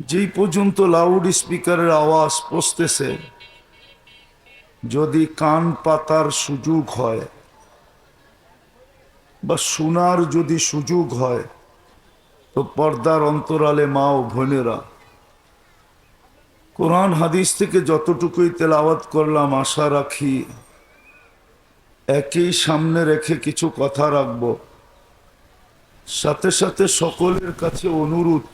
যেই পর্যন্ত লাউড স্পিকারের আওয়াজ পৌঁছতেছে, যদি কান পাতার সুযোগ হয় বা শোনার যদি সুযোগ হয়, তো পর্দার অন্তরালে মা ও বোনেরা, কোরআন হাদিস থেকে যতটুকুই তেলাওয়াত করলাম, আশা রাখি একই সামনে রেখে কিছু কথা রাখব। সাথে সাথে সকলের কাছে অনুরোধ,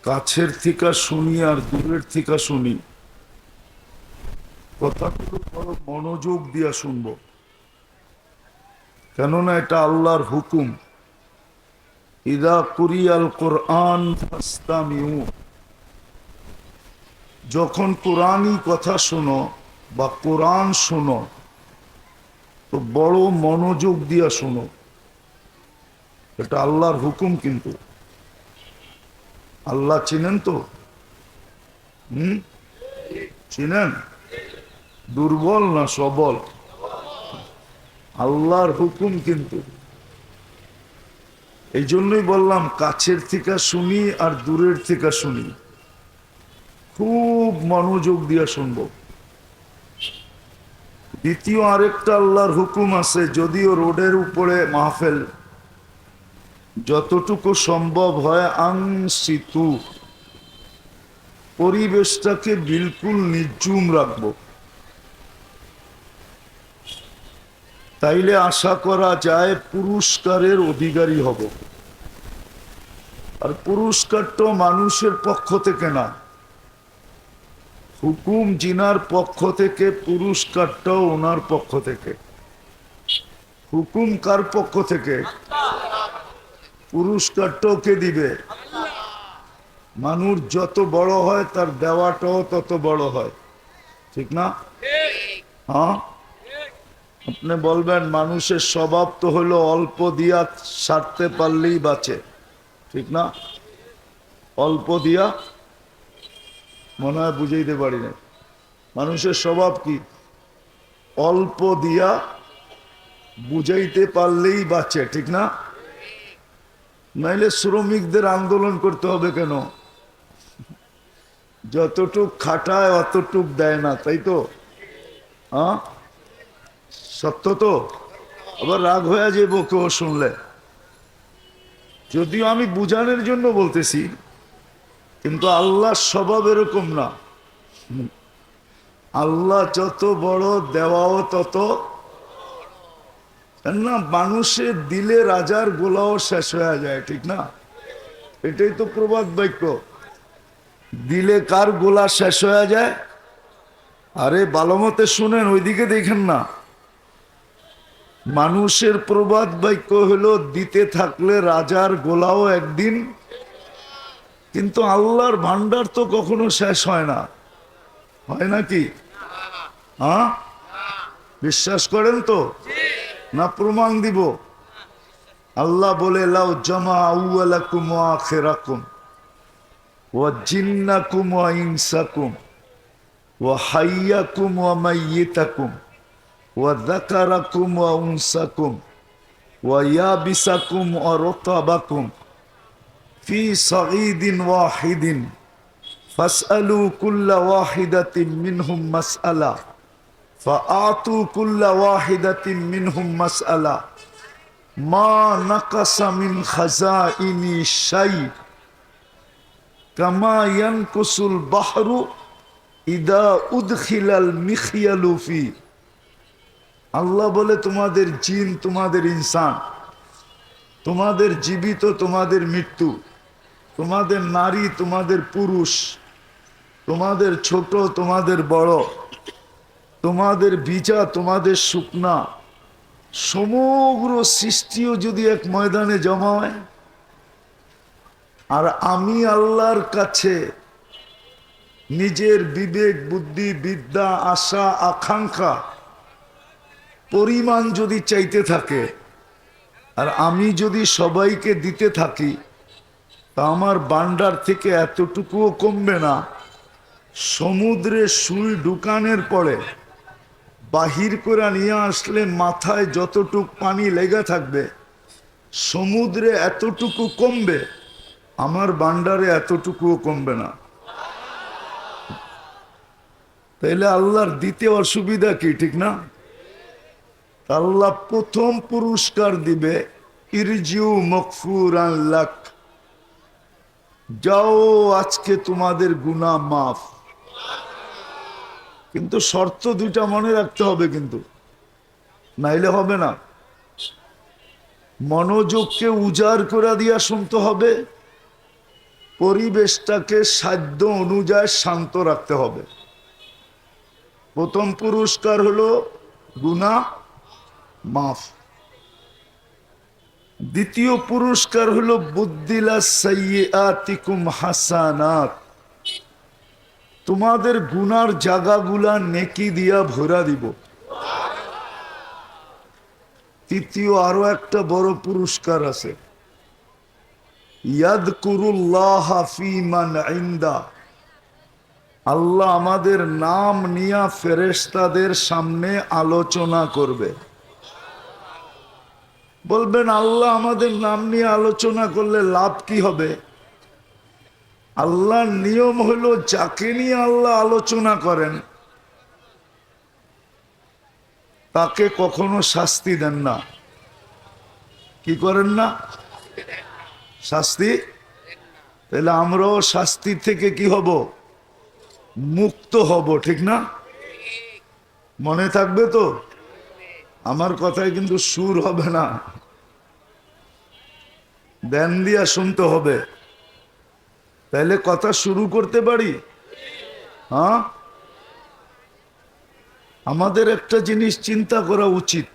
কাছের থেকে শুনি আর দূরের থেকে শুনি, কথাগুলো বড় মনোযোগ দিয়া শুনবো, কেননা এটা আল্লাহর হুকুম। ইদা কুরিয়াল কোরআন ফাসতামিউ, যখন কোরআনই কথা শোনো বা কোরআন শোনো, তো বড় মনোযোগ দিয়া শোনো, এটা আল্লাহর হুকুম। কিন্তু আল্লাহ চিনেন তো? চিনেন? দুর্বল না সবল? আল্লাহর হুকুম কিন্তু। এই জন্যই বললাম কাছের থেকে শুনি আর দূরের থেকে শুনি, খুব মনোযোগ দিয়ে শুনবো। দ্বিতীয় আরেকটা আল্লাহর হুকুম আছে, যদিও রোডের উপরে মাহফিল, যতটুকু সম্ভব হয় আনসিতু, পরিবেশটাকে বিলকুল নির্জুম রাখবো। তাইলে আশা করা যায় পুরস্কারের অধিকারী হব। আর পুরস্কারটা মানুষের পক্ষ থেকে না, হুকুম জিনার পক্ষ থেকে, পুরস্কারটাও ওনার পক্ষ থেকে। হুকুম কার পক্ষ থেকে? পুরস্কারটাও কে দিবে? মানুষ যত বড় হয় তার দেওয়াটাও তত বড় হয়, ঠিক না? হ্যাঁ, আপনি বলবেন মানুষের স্বভাব তো হলো অল্প দিয়া সারতে পারলেই বাঁচে, ঠিক না? অল্প দিয়া, মনে হয় বুঝাইতে পারি না। মানুষের স্বভাব কি? অল্প দিয়া বুঝাইতে পারলেই বাঁচে, ঠিক না? নাইলে শ্রমিকদের আন্দোলন করতে হবে কেন? যতটুক খাটায় অতটুক দেয় না, তাই তো? হ্যাঁ, সত্য তো। আবার রাগ হয়ে যাবো কেউ শুনলে, যদিও আমি বুঝানোর জন্য বলতেছি, কিন্তু আল্লাহর স্বভাব এরকম না। আল্লাহ যত বড়, দেওয়াও তত না। মানুষের দিলে রাজার গোলাও শেষ হয়ে যায়, ঠিক না? এটাই তো প্রবাদ বাক্য। দিলে কার গোলা শেষ হয়ে যায়? আরে ভালো মতে শুনেন, ওইদিকে দেখেন না। মানুষের প্রবাদ বাক্য হলো দিতে থাকলে রাজার গোলাও একদিন। কিন্তু আল্লাহর ভান্ডার তো কখনো শেষ হয় না, হয় নাকি? হ্যাঁ, বিশ্বাস করেন তো? না প্রমাণ দিব? আল্লাহ বলে, লাউ জামা আউয়ালাকুম ওয়া আখিরাকুম ওয়া জিন্নাকুম ওয়া ইনসাকুম ওয়া হাইয়াকুম ওয়া মাইয়িতাকুম ওয়া যাকারাকুম ওয়া উনসাকুম ওয়া ইয়াবিসাকুম ওয়া রতাবাকুম ফি সাঈদিন ওয়াহিদিন ফাসআলু কুল্লা ওয়াহিদাতিন মিনহুম মাসআলা ফাআতু কুল্লা ওয়াহিদাতিন মিনহুম মাসআলা মা নাকাসা মিন খাজাইনি শাই কামা ইয়ানকুসুল বাহরু ইদা উদখিলাল মিখিয়ালু ফি। আল্লাহ বলে, তোমাদের জিন, তোমাদের ইনসান, তোমাদের জীবিত, তোমাদের মৃত্যু, তোমাদের নারী, তোমাদের পুরুষ, তোমাদের ছোট, তোমাদের বড়, তোমাদের ভিজা, তোমাদের শুকনা, সমগ্র সৃষ্টিও যদি এক ময়দানে জমা হয়, আর আমি আল্লাহর কাছে নিজের বিবেক, বুদ্ধি, বিদ্যা, আশা, আকাঙ্ক্ষা পরিমাণ যদি চাইতে থাকে, আর আমি যদি সবাইকে দিতে থাকি, তা আমার ভান্ডার থেকে এতটুকুও কমবে না। সমুদ্রে সুই ঢুকানোর পরে বাহির করে নিয়ে আসলে মাথায় যতটুক পানি লেগে থাকবে, সমুদ্রে এতটুকু কমবে। আমার ভান্ডারে এতটুকুও কমবে না। তাইলে আল্লাহর দিতে অসুবিধা কি, ঠিক না? আল্লাহ প্রথম পুরস্কার দিবে, ইরজিউ মগফুরান লাক, যাও আজকে তোমাদের গুনাহ মাফ। কিন্তু শর্ত দুইটা মনে রাখতে হবে, কিন্তু নাইলে হবে না। মনোযোগকে উজাড় করে দিয়া শুনতে হবে, পরিবেশটাকে সাধ্য অনুযায়ী শান্ত রাখতে হবে। প্রথম পুরস্কার হলো গুনাহ মাফ। দ্বিতীয় পুরস্কার হলো বুদ্দিলা সাইয়্যাতিকুম হাসানাত, তোমাদের গুনার জায়গাগুলা নেকি দিয়া ভরা দিব। তৃতীয় আরো একটা বড় পুরস্কার আছে, ইয়াযকুরুল্লাহ ফী মান ইনদা, আল্লাহ আমাদের নাম নিয়া ফেরেশতাদের সামনে আলোচনা করবে। বলবেন আল্লাহ আমাদের নাম নিয়ে আলোচনা করলে লাভ কি হবে? আল্লাহর নিয়ম হলো যাকে নিয়ে আল্লাহ আলোচনা করেন তাকে কখনো শাস্তি দেন না। কি করেন না? শাস্তি। তাহলে আমরাও শাস্তি থেকে কি হব? মুক্ত হব, ঠিক না? মনে থাকবে তো? আমার কথায় কিন্তু সুর হবে না, ধ্যান দিয়া শুনতে হবে। তাইলে কথা শুরু করতে পারি? হ্যাঁ, আমাদের একটা জিনিস চিন্তা করা উচিত,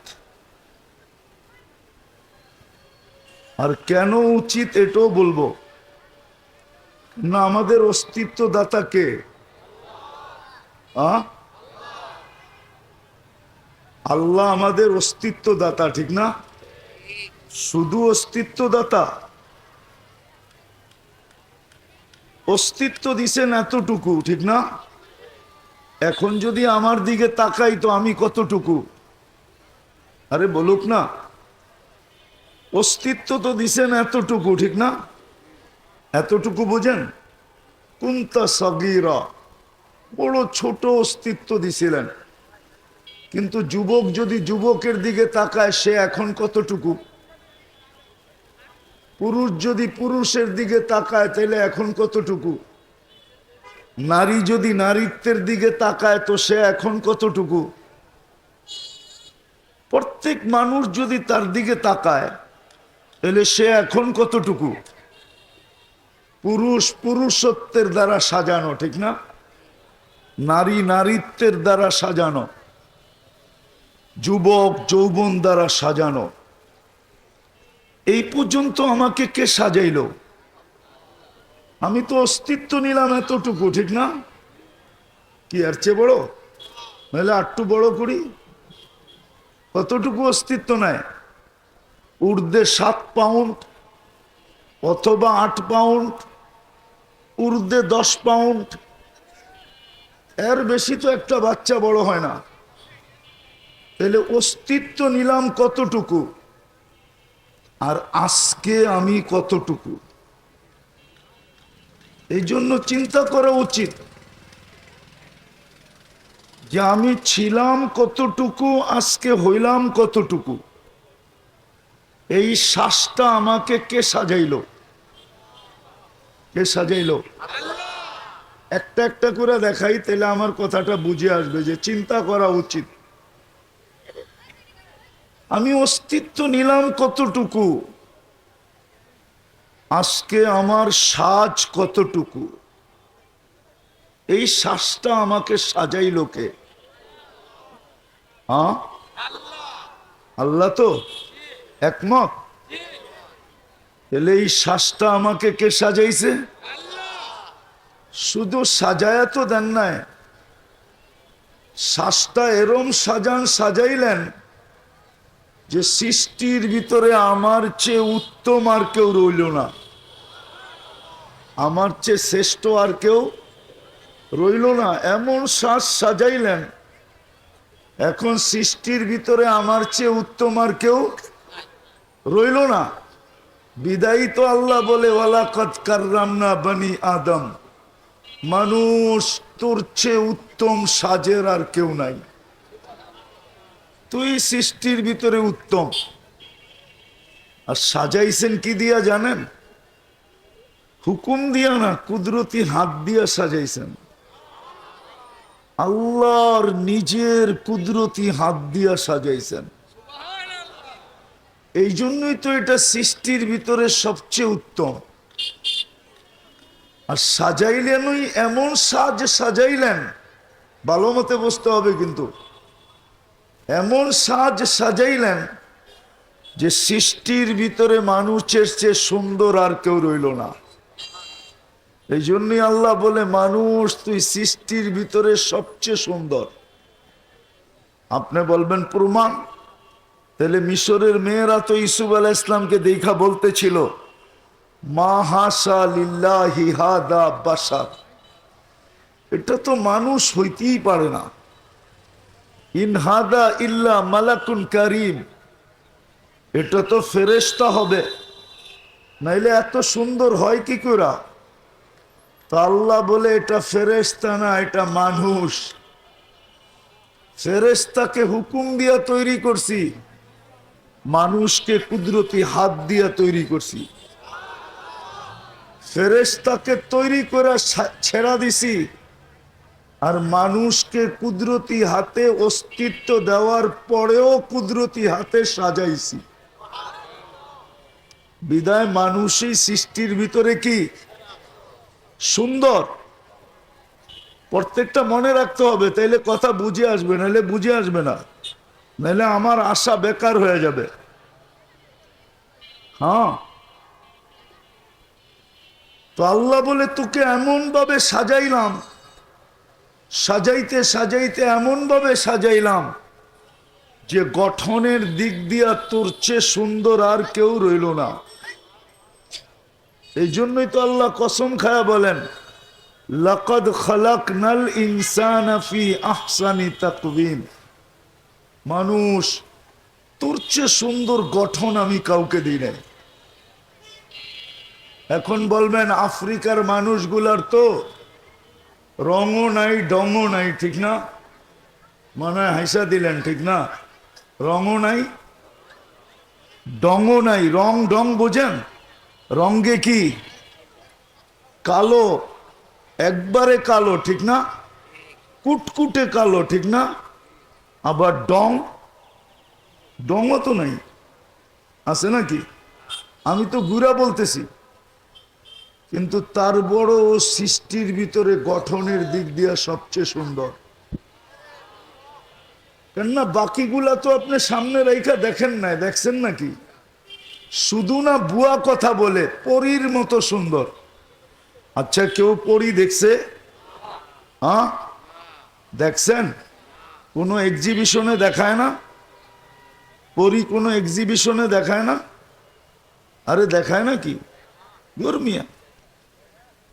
আর কেন উচিত এটাও বলবো না। আমাদের অস্তিত্ব দাতা কে? আল্লাহ আমাদের অস্তিত্ব দাতা, ঠিক না? শুধু অস্তিত্ব দাতা, অস্তিত্ব দিছেন এতটুকু, ঠিক না? এখন যদি আমার দিকে তাকাই তো আমি কতটুকু? আরে বলুক না, অস্তিত্ব তো দিছেন এতটুকু, ঠিক না? এতটুকু বোঝেন? কুনতা সগীরা, বড় ছোট অস্তিত্ব দিছিলেন। কিন্তু যুবক যদি যুবকের দিকে তাকায় সে এখন কতটুকু? পুরুষ যদি পুরুষের দিকে তাকায় তাহলে এখন কতটুকু? নারী যদি নারীত্বের দিকে তাকায় তো সে এখন কতটুকু? প্রত্যেক মানুষ যদি তার দিকে তাকায় তাহলে সে এখন কতটুকু? পুরুষ পুরুষত্বের দ্বারা সাজানো, ঠিক না? নারী নারীত্বের দ্বারা সাজানো, যুবক যৌবন দ্বারা সাজানো। এই পর্যন্ত আমাকে কে সাজাইলো? আমি তো অস্তিত্ব নিলাম এতটুকু, ঠিক না? কি আর চেয়ে বড়? নাহলে আটটু বড় করি। কতটুকু অস্তিত্ব নেয়? ঊর্ধ্বে 7 পাউন্ড অথবা 8 পাউন্ড, ঊর্ধ্বে 10 পাউন্ড, এর বেশি তো একটা বাচ্চা বড় হয় না। তাহলে অস্তিত্ব নিলাম কতটুকু, আর আজকে আমি কতটুকু? এই জন্য চিন্তা করা উচিত যে আমি ছিলাম কতটুকু, আজকে হইলাম কতটুকু। এই শ্বাসটা আমাকে কে সাজাইলো? কে সাজাইলো? একটা একটা করে দেখাই, তাহলে আমার কথাটা বুঝে আসবে যে চিন্তা করা উচিত। আমি অস্তিত্ব নিলাম কতটুকু, আজকে আমার সাজ কতটুকু, এই শ্বাসটা আমাকে সাজাইলো কে? হ্যাঁ, আল্লাহ তো একমত। তাহলে এই শ্বাসটা আমাকে কে সাজাইছে? শুধু সাজায়া তো দেন নাই, শ্বাসটা এরম সাজাইলেন যে সৃষ্টির ভিতরে আমার চেয়ে উত্তম আর কেউ রইল না, আমার চেয়ে শ্রেষ্ঠ আর কেউ রইল না। এমন শ্বাস সাজাইলেন এখন সৃষ্টির ভিতরে আমার চেয়ে উত্তম আর কেউ রইল না। বিদায়ী তো আল্লাহ বলে ওয়ালাকাদ কাররামনা বনি আদম, মানুষ তোর চেয়ে উত্তম সাজের আর কেউ নাই, তুই সৃষ্টির ভিতরে উত্তম। আর সাজাইছেন কি দিয়া জানেন? হুকুম দিয়া না, কুদরতি হাত দিয়া সাজাইছেন। আল্লাহর নিজের কুদরতি হাত দিয়া সাজাইছেন। এই জন্যই তো এটা সৃষ্টির ভিতরে সবচেয়ে উত্তম। আর সাজাইলেনই, এমন সাজ সাজাইলেন, ভালো মতে বসতে হবে কিন্তু, এমন সাজ সাজাইলেন যে সৃষ্টির ভিতরে মানুষের চেয়ে সুন্দর আর কেউ রইল না। এই জন্যই আল্লাহ বলে, মানুষ তুই সৃষ্টির ভিতরে সবচেয়ে সুন্দর। আপনি বলবেন প্রমাণ? তাহলে মিশরের মেয়েরা তো ইউসুফ আলাইহিস ইসলামকে দেখা বলতেছিল, মা হাসা লিল্লাহি হাদা বাশার, এটা তো মানুষ হইতেই পারে না। ইন হাদা ইল্লা মালাকুন কারীম, এটা তো ফেরেশতা হবে, নাইলে এত সুন্দর হয় কি করে? তো আল্লাহ বলে, এটা ফেরেশতা না, এটা মানুষ। ফেরেশতাকে হুকুম দিয়া তৈরি করছি, মানুষকে কুদরতি হাত দিয়া তৈরি করছি। ফেরেশতাকে তৈরি করে ছেড়া দিছি, আর মানুষকে কুদরতি হাতে অস্তিত্ব দেওয়ার পরেও কুদরতি হাতে সাজাইছি। বিদায় মানুষই সৃষ্টির ভিতরে কি সুন্দর। প্রত্যেকটা মনে রাখতে হবে, তাইলে কথা বুঝে আসবে, নাহলে বুঝে আসবে না, নাহলে আমার আশা বেকার হয়ে যাবে। হ্যাঁ, তো আল্লাহ বলে, তোকে এমন ভাবে সাজাইলাম, সাজাইতে সাজাইতে এমন ভাবে সাজাইলাম যে গঠনের দিক দিয়া তোর চেয়ে সুন্দর আর কেউ রইল না। এই জন্যই তো আল্লাহ কসম খায়া বলেন, লাকাদ খালাকনাল ইনসানা ফি আহসানি তাকওয়িম, মানুষ তোর চেয়ে সুন্দর গঠন আমি কাউকে দিই নাই। এখন বলবেন, আফ্রিকার মানুষগুলার তো রঙও নাই, ডঙও নাই, ঠিক না? মনে হয় হাসা দিলেন, ঠিক না? রঙও নাই, ডঙও নাই। রং ডং বোঝেন? রঙে কি কালো, একবারে কালো, ঠিক না? কুটকুটে কালো, ঠিক না? আবার ডং, ডঙও তো নাই, আছে নাকি? আমি তো গুড়া বলতেছি, কিন্তু তার বড় সৃষ্টির ভিতরে গঠনের দিক দিয়া সবচেয়ে সুন্দর। কেননা বাকিগুলা তো আপনি সামনে রেখা দেখেন নাই, দেখছেন নাকি? শুধু না বুয়া কথা বলে, পরীর মতো সুন্দর। আচ্ছা, কেউ পরী দেখছে? হ্যাঁ, দেখছেন? কোনো এক্সিবিশনে দেখায় না পরী? কোনো এক্সিবিশনে দেখায় না? আরে দেখায় নাকি? গরমিয়া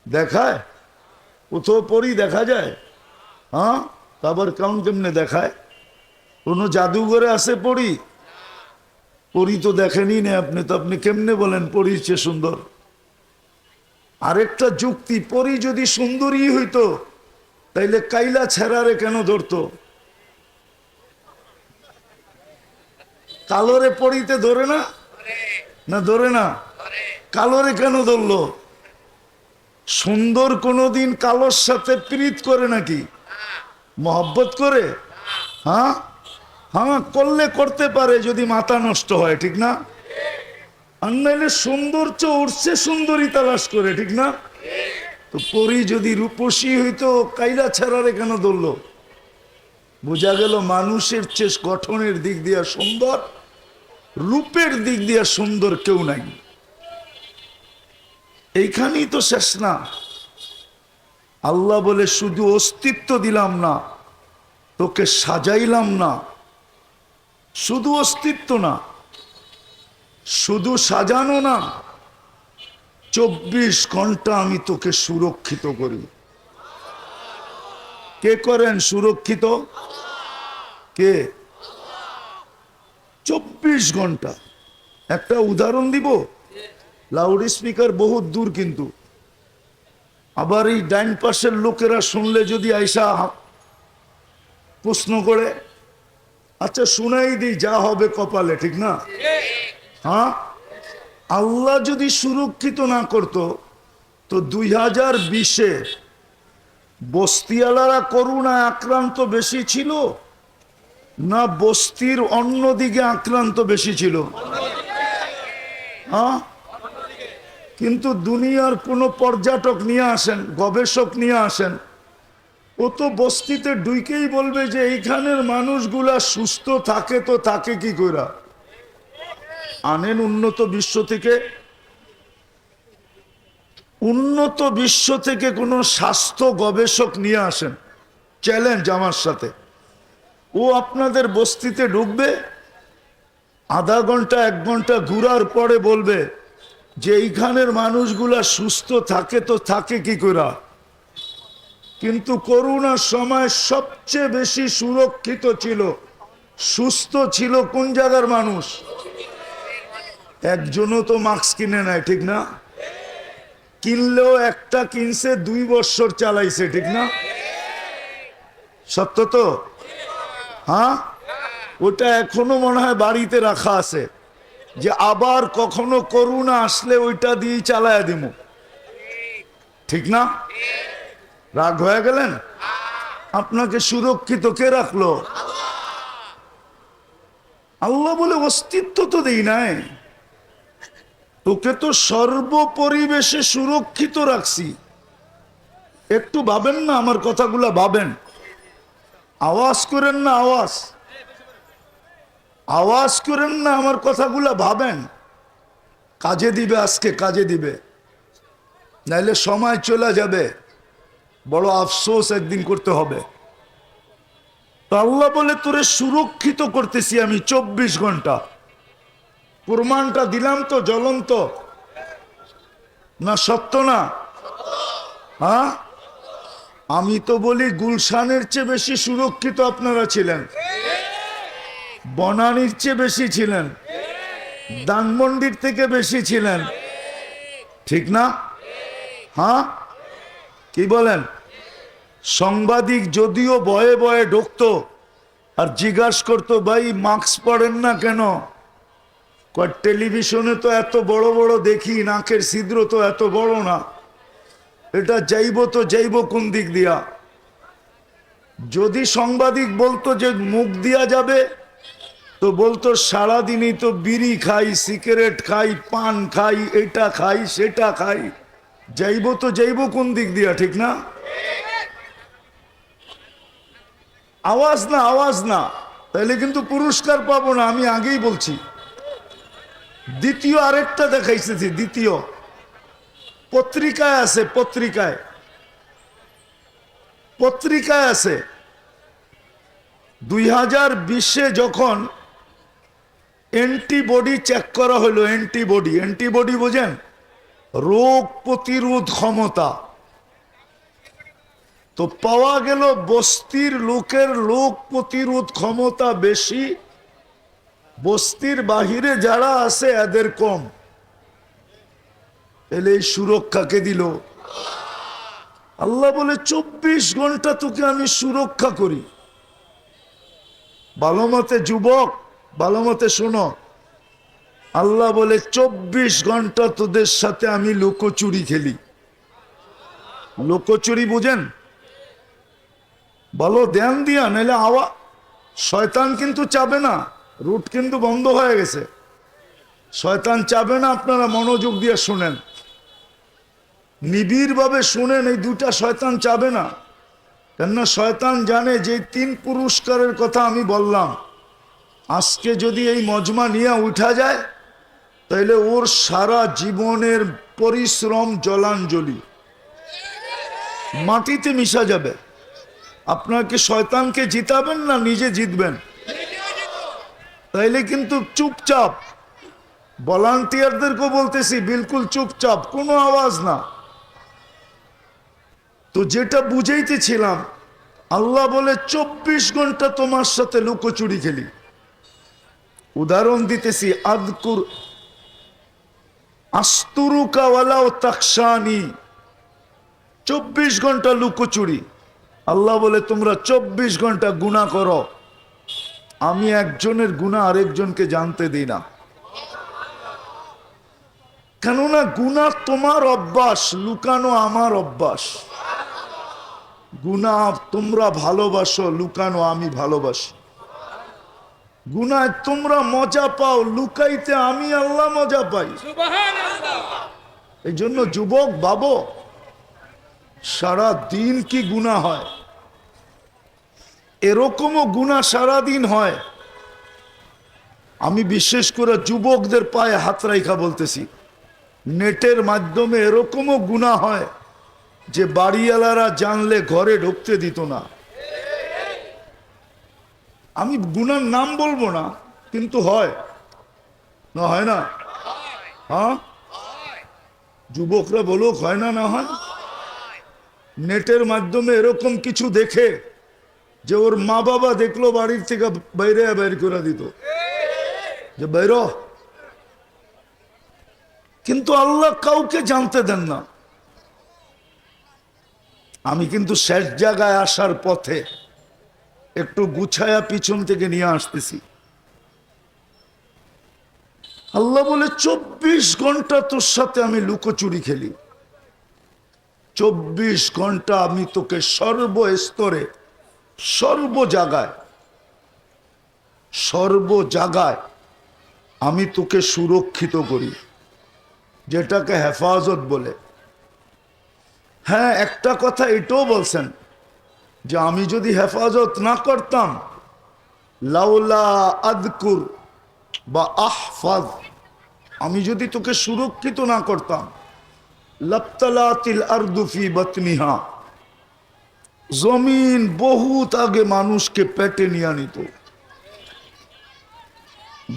দেখায়? কোথাও পরী দেখা যায়? হ্যাঁ, তারপর কেমনে দেখায়? কোনো জাদুঘরে আছে পরী? পরী তো দেখেনি না আপনি, তো আপনি কেমনে বলেন পরীর চেয়ে সুন্দর? আরেকটা যুক্তি, পরী যদি সুন্দরী হইতো তাইলে কাইলা ছেড়ারে কেন ধরতো? কালোরে পরীতে ধরে না? না ধরে না? কালোরে কেন ধরলো? সুন্দর কোনোদিন কালোর সাথে প্রীত করে নাকি? মহব্বত করে? হ্যাঁ হ্যাঁ, করলে করতে পারে যদি মাথা নষ্ট হয়, ঠিক না? আর নাইলে সৌন্দর্য উঠছে সুন্দরী তালাশ করে, ঠিক না? তো পরী যদি রূপসী হইতো, কাইলা ছাড়ারে কেন ধরলো? বোঝা গেল মানুষের চেয়ে গঠনের দিক দিয়া সুন্দর, রূপের দিক দিয়া সুন্দর কেউ নাই। এইখানেই তো শেষ না। আল্লাহ বলে, শুধু অস্তিত্ব দিলাম না, তোকে সাজাইলাম না। শুধু অস্তিত্ব না, শুধু সাজানো না, 24 ঘন্টা আমি তোকে সুরক্ষিত করি। কে করেন সুরক্ষিত? কে? 24 ঘন্টা। একটা উদাহরণ দিব, লাউড স্পিকার বহুত দূর, কিন্তু আবার এই ডাইন পাশের লোকেরা শুনলে যদি আইসা প্রশ্ন করে, আচ্ছা শুনাই দিই যা হবে কপালে, ঠিক না? হ্যাঁ, আল্লাহ যদি সুরক্ষিত না করত তো 2020-এ বস্তিওয়ালারা করোনায় আক্রান্ত বেশি ছিল না বস্তির অন্যদিকে আক্রান্ত বেশি ছিল? হ্যাঁ, কিন্তু দুনিয়ার কোনো পর্যটক নিয়ে আসেন, গবেষক নিয়ে আসেন, ও তো বস্তিতে ঢুকেই বলবে যে এইখানের মানুষগুলা সুস্থ থাকে, তো থাকে কি করে? আনেন উন্নত বিশ্ব থেকে, উন্নত বিশ্ব থেকে কোনো স্বাস্থ্য গবেষক নিয়ে আসেন, চ্যালেঞ্জ আমার সাথে। ও আপনাদের বস্তিতে ঢুকবে, আধা ঘন্টা 1 ঘন্টা ঘুরার পরে বলবে যে এইখানের মানুষগুলা সুস্থ থাকে, তো থাকে কি করে? কিন্তু করোনার সময় সবচেয়ে বেশি সুরক্ষিত ছিল, সুস্থ ছিল কোন জায়গার মানুষ? একজনও তো মাস্ক কিনে নেয়, ঠিক না? কিনলেও একটা কিনছে 2 বছর চালাইছে, ঠিক না? সত্য তো? হ্যাঁ, ওটা এখনো মনে হয় বাড়িতে রাখা আছে, যে আবার কখনো করোনা আসলে ওইটা দিয়ে চালায় দিব, ঠিক না? রাগ হয়ে গেলেন? আপনাকে সুরক্ষিত কে রাখলো? আল্লাহ বলে অস্তিত্ব তো দেই নাই, তোকে তো সর্বপরিবেশে সুরক্ষিত রাখছি। একটু ভাবেন না আমার কথাগুলা, ভাবেন, আওয়াজ করেন না, আওয়াজ করেন না আমার কথাগুলা, ভাবেন। কাজে দিবে, আজকে কাজে দিবে, নাইলে সময় চলে যাবে, বড় আফসোস একদিন করতে হবে। তো আল্লাহ বলে তোরে সুরক্ষিত করতেছি আমি 24 ঘন্টা। প্রমাণটা দিলাম তো, জ্বলন্ত না? সত্য না? হ্যাঁ, আমি তো বলি গুলশানের চেয়ে বেশি সুরক্ষিত আপনারা ছিলেন, বনানীর চেয়ে বেশি ছিলেন, ধানমন্ডির থেকে বেশি ছিলেন, ঠিক না? হ্যাঁ, কি বলেন? সাংবাদিক যদিও ভয়ে ভয়ে ঢুকতো আর জিজ্ঞাসা করতো, ভাই মাস্ক পরেন না কেন? টেলিভিশনে তো এত বড় বড় দেখি, নাকের ছিদ্র তো এত বড় না, এটা যাইব তো যাইব কোন দিক দিয়া? যদি সাংবাদিক বলতো যে মুখ দিয়া যাবে, তো বলতো সারাদিনই তো বিড়ি খাই, সিগারেট খাই, পান খাই, এটা খাই, সেটা খাই, যাইব তো যাইব কোন দিক দিয়া, ঠিক না? আওয়াজ না, আওয়াজ না, তাহলে কিন্তু পুরস্কার পাবো না, আমি আগেই বলছি। দ্বিতীয় আরেকটা দেখাইতেছি, দ্বিতীয় পত্রিকায় আছে, পত্রিকায় আছে 2020-এ যখন অ্যান্টিবডি চেক করা হলো, অ্যান্টিবডি বোঝেন? রোগ প্রতিরোধ ক্ষমতা। তো পাওয়া গেল বস্তির লোকের রোগ প্রতিরোধ ক্ষমতা বেশি, বস্তির বাহিরে যারা আছে এদের কম। এলে এই সুরক্ষাকে দিল আল্লাহ। বলে 24 ঘন্টা তোকে আমি সুরক্ষা করি। ভালো মতে যুবক, ভালো মতে শোনো, আল্লাহ বলে 24 ঘন্টা তোদের সাথে আমি লুকোচুরি খেলি। লুকোচুরি বুঝেন? বলো ধ্যান দিয়া, নাহলে শয়তান কিন্তু চাবে না, রুট কিন্তু বন্ধ হয়ে গেছে, শয়তান চাবে না। আপনারা মনোযোগ দিয়ে শুনেন, নিবিড় ভাবে শুনেন, এই দুটা শয়তান চাবে না। কেননা শয়তান জানে যে 3 পুরস্কারের কথা আমি বললাম, আজকে যদি এই মজমা নিয়ে উঠা যায়, তাইলে ওর সারা জীবনের পরিশ্রম জলাঞ্জলি মাটিতে মিশা যাবে। আপনাকে শয়তানকে জিতাবেন না নিজে জিতবেন? তাইলে কিন্তু চুপচাপ, ভলান্টিয়ারদেরকেও বলতেছি বিলকুল চুপচাপ, কোনো আওয়াজ না। তো যেটা বুঝাইতেছিলাম, আল্লাহ বলে 24 ঘন্টা তোমার সাথে লুকোচুরি খেলি। উদাহরণ দিতেছি, আস্তুরুকা ওয়ালাউ তাকশানি, 24 ঘন্টা লুকোচুরি। আল্লাহ বলে তোমরা 24 ঘন্টা গুনাহ করো, আমি একজনের গুনাহ আরেকজনকে জানতে দিই না। কেননা গুনাহ তোমার অভ্যাস, লুকানো আমার অভ্যাস। গুনাহ তোমরা ভালোবাসো, লুকানো আমি ভালোবাসি। গুনায় তোমরা মজা পাও, লুকাইতে আমি আল্লাহ মজা পাই। এই জন্য যুবক ভাবো, সারা দিন কি গুনাহ হয়, এরকমও গুনাহ সারা দিন হয়। আমি বিশেষ করে যুবকদের পায়ে হাত রাইখা বলতেছি, নেটের মাধ্যমে এরকমও গুনাহ হয় যে বাড়িওয়ালারা জানলে ঘরে ঢুকতে দিত না। আমি গুনার নাম বলবো না, কিন্তু হয় না, হয় না? হ্যাঁ, যুবকরা বলুক, হয় না? না হয়? নেটের মাধ্যমে এরকম কিছু দেখে যে ওর মা বাবা দেখলো বাড়ির থেকে বাইরে বের করে দিত, যে বাইর। কিন্তু আল্লাহ কাউকে জানতে দেন না। আমি কিন্তু শেষ জায়গায় আসার পথে একটু গুছায়া পিছন থেকে নিয়ে আসতেছি। আল্লাহ বলে 24 ঘন্টা তোর সাথে আমি লুকোচুরি খেলি, 24 ঘন্টা আমি তোকে সর্বস্তরে, সর্ব জায়গায় আমি তোকে সুরক্ষিত করি, যেটাকে হেফাজত বলে। হ্যাঁ, একটা কথা এটাও বলছেন যে আমি যদি হেফাজত না করতাম, লাউলা আদকুর বা আহফাজ, আমি যদি তোকে সুরক্ষিত না করতাম, লাবতালাতিল আরদু ফি বাতনিহা, জমিন বহুত আগে মানুষকে পেটে নিয়ে নিত।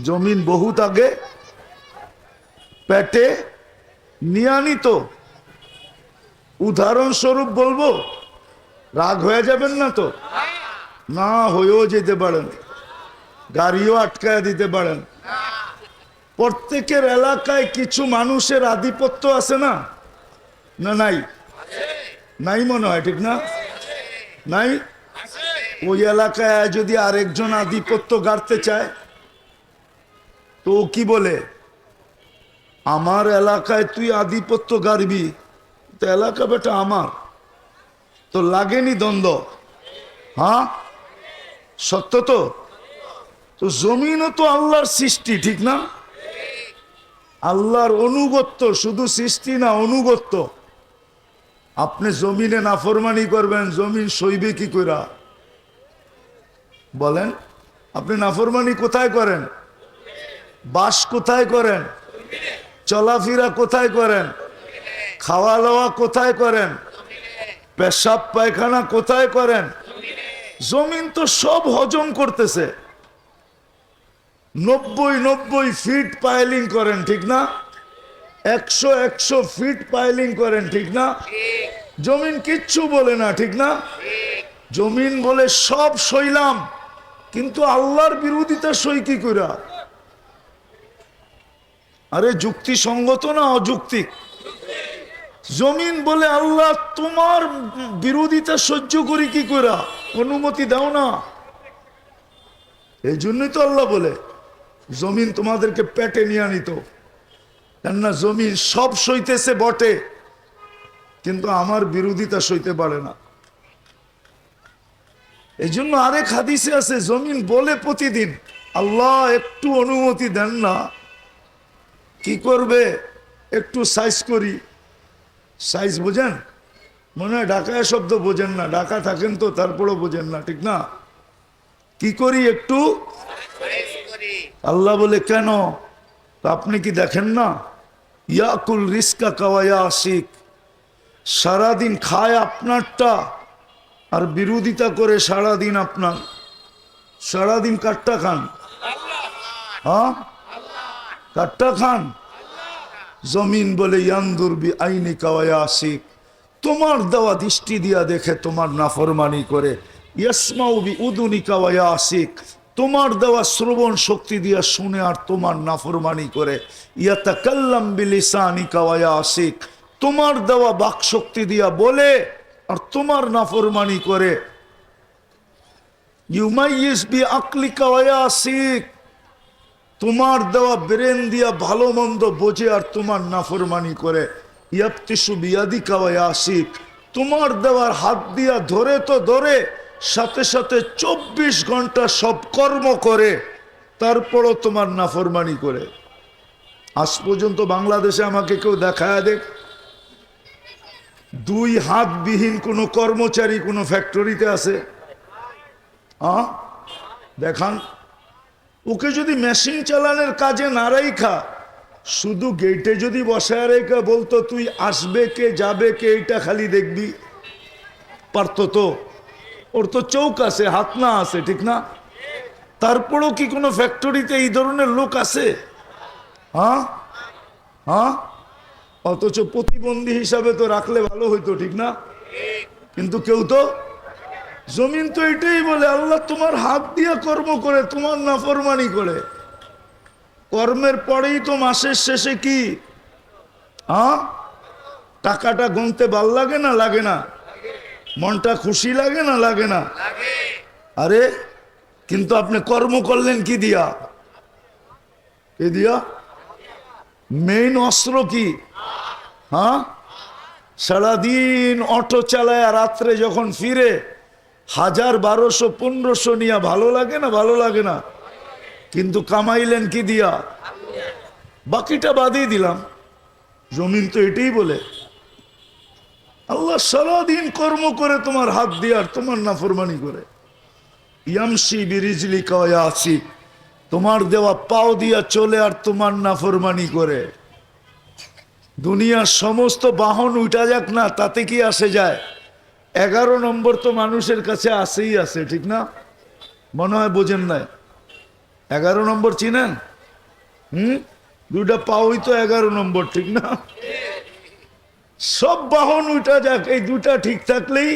জমিন বহুত আগে পেটে নিয়ে নিত। উদাহরণস্বরূপ বলবো, রাগ হয়ে যাবেন না তো? না, হয়েও যেতে পারেন, গাড়িও আটকায় দিতে পারেন। প্রত্যেকের এলাকায় কিছু মানুষের আধিপত্য আছে না? না নাই? নাই মনে হয়, ঠিক না? নাই? ওই এলাকায় যদি আরেকজন আধিপত্য গাড়তে চায় তো কি বলে, আমার এলাকায় তুই আধিপত্য গাড়বি, তো এলাকা বেটা আমার, তো লাগেনি দ্বন্দ্ব? হ্যাঁ, সত্য তো? তো জমিনও তো আল্লাহর সৃষ্টি, ঠিক না? আল্লাহর অনুগত্য, শুধু সৃষ্টি না, অনুগত্য। আপনি জমিনে নাফরমানি করবেন, জমিন সইবে কি কইরা? বলেন, আপনি নাফরমানি কোথায় করেন? বাস কোথায় করেন? চলাফেরা কোথায় করেন? খাওয়া দাওয়া কোথায় করেন? পেশাব পায়খানা কোথায় করেন? জমিন তো সব হজম করতেছে। 90 ফিট পাইলিং করেন, ঠিক না? 100 ফিট পাইলিং করেন, ঠিক না? জমিন কিচ্ছু বলে না, ঠিক না? জমিন বলে সব সইলাম, কিন্তু আল্লাহর বিরোধিতা সই কি কইরা? আরে যুক্তিসঙ্গত না অযৌক্তিক? জমিন বলে আল্লাহ তোমার বিরোধিতা সহ্য করি কি কইরা, অনুমতি দাও না। এই জন্যই তো আল্লাহ বলে জমিন তোমাদেরকে পেটে নিয়ে নিত। কেননা জমিন সব সইতেছে বটে, কিন্তু আমার বিরোধিতা সইতে পারে না। এই জন্য আরেক হাদিসে আছে, জমিন বলে প্রতিদিন, আল্লাহ একটু অনুমতি দেন না, কি করবে, একটু সাইজ করি। সাইজ বোঝেন? মনে হয় ঢাকায় শব্দ বোঝেন না, ঢাকা থাকেন তো, তারপরেও বোঝেন না, ঠিক না? কি করি, একটু। আল্লাহ বলে কেন? আপনি কি দেখেন না, ইয়াকুল রিস্কা কাওয়ায়া আশিক, সারাদিন খায় আপনারটা আর বিরোধিতা করে সারাদিন আপনার। সারাদিন কাটটা খান? হ্যাঁ, কাটটা খান। জমিন বলে ইয়ানদুর বি আইনি কাওয়ায়া আশিক, তোমার দেওয়া দৃষ্টি দিয়া দেখে তোমার নাফরমানি করে। ইয়াসমাউ বি উদুনি কাওয়ায়া আশিক, তোমার দেওয়া শ্রবণ শক্তি দিয়া শুনে আর তোমার নাফরমানি করে, ইয়াতাকাল্লাম বিলিসানিকা ওয়া ইয়াসিক, তোমার দেওয়া বাক শক্তি দিয়া বলে আর তোমার নাফরমানি করে, ইউমাইয়িজ বিআকলিকা ওয়া ইয়াসিক, তোমার দেওয়া ব্রেন দিয়া ভালো মন্দ বোঝে আর তোমার নাফরমানি করে, ইয়াবতিসু বিয়াদিকা ওয়া ইয়াসিক, তোমার দেওয়ার হাত দিয়া ধরে তো ধরে, সাথে সাথে 24 ঘন্টা সব কর্ম করে, তারপরও তোমার নাফরমানি করে। আজ পর্যন্ত বাংলাদেশে আমাকে কেউ দেখায় দেখ 2 হাত বিহীন কোনো কর্মচারী কোনো ফ্যাক্টরিতে আছে? দেখান। ওকে যদি মেশিন চালানোর কাজে না রাইখা শুধু গেটে যদি বসায় রেখা বলতো তুই আসবে কে যাবে কে এটা খালি দেখবি, পারতো তো? ওর তো চৌক আছে, হাত না আছে, ঠিক না? তারপরও কি কোনো ফ্যাক্টরিতে এই ধরনের লোক আছে? অথচ প্রতিবন্ধী হিসাবে তো রাখলে ভালো হইতো, ঠিক না? কিন্তু কেউ তো, জমিন তো এটাই বলে আল্লাহ তোমার হাত দিয়ে কর্ম করে তোমার নাফরমানি করে। কর্মের পরেই তো মাসের শেষে কি টাকাটা গুনতে ভাল লাগে না লাগে না? মনটা খুশি লাগে না লাগে না? আরে কিন্তু আপনি কর্ম করলেন কি দিয়া? কি দিয়া? মেইন অস্ত্র কি? সারাদিন অটো চালায় রাত্রে যখন ফিরে 1000, 1200, 1500 নিয়ে ভালো লাগে না ভালো লাগে না? কিন্তু কামাইলেন কি দিয়া? বাকিটা বাদই দিলাম। জমিন তো এটাই বলে আল্লাহ সারাদিন কর্ম করে তোমার হাত দিয়ে আর তোমার নাফরমানি করে। ইয়ামশি বিরিজলিকা ওয়া ইয়াসিক, তোমার দেওয়া পাও দিয়া চলে আর তোমার নাফরমানি করে। দুনিয়ার সমস্ত বাহন উঠা যাক না, তাতে কি আসে যায়? 11 নম্বর তো মানুষের কাছে আসেই আছে, ঠিক না? মনে হয় বোঝেন নাই। 11 নম্বর চিনেন? 2টা পাওই তো 11 নম্বর, ঠিক না? সব বাহন উঠা যাক, এই 2টা ঠিক থাকলেই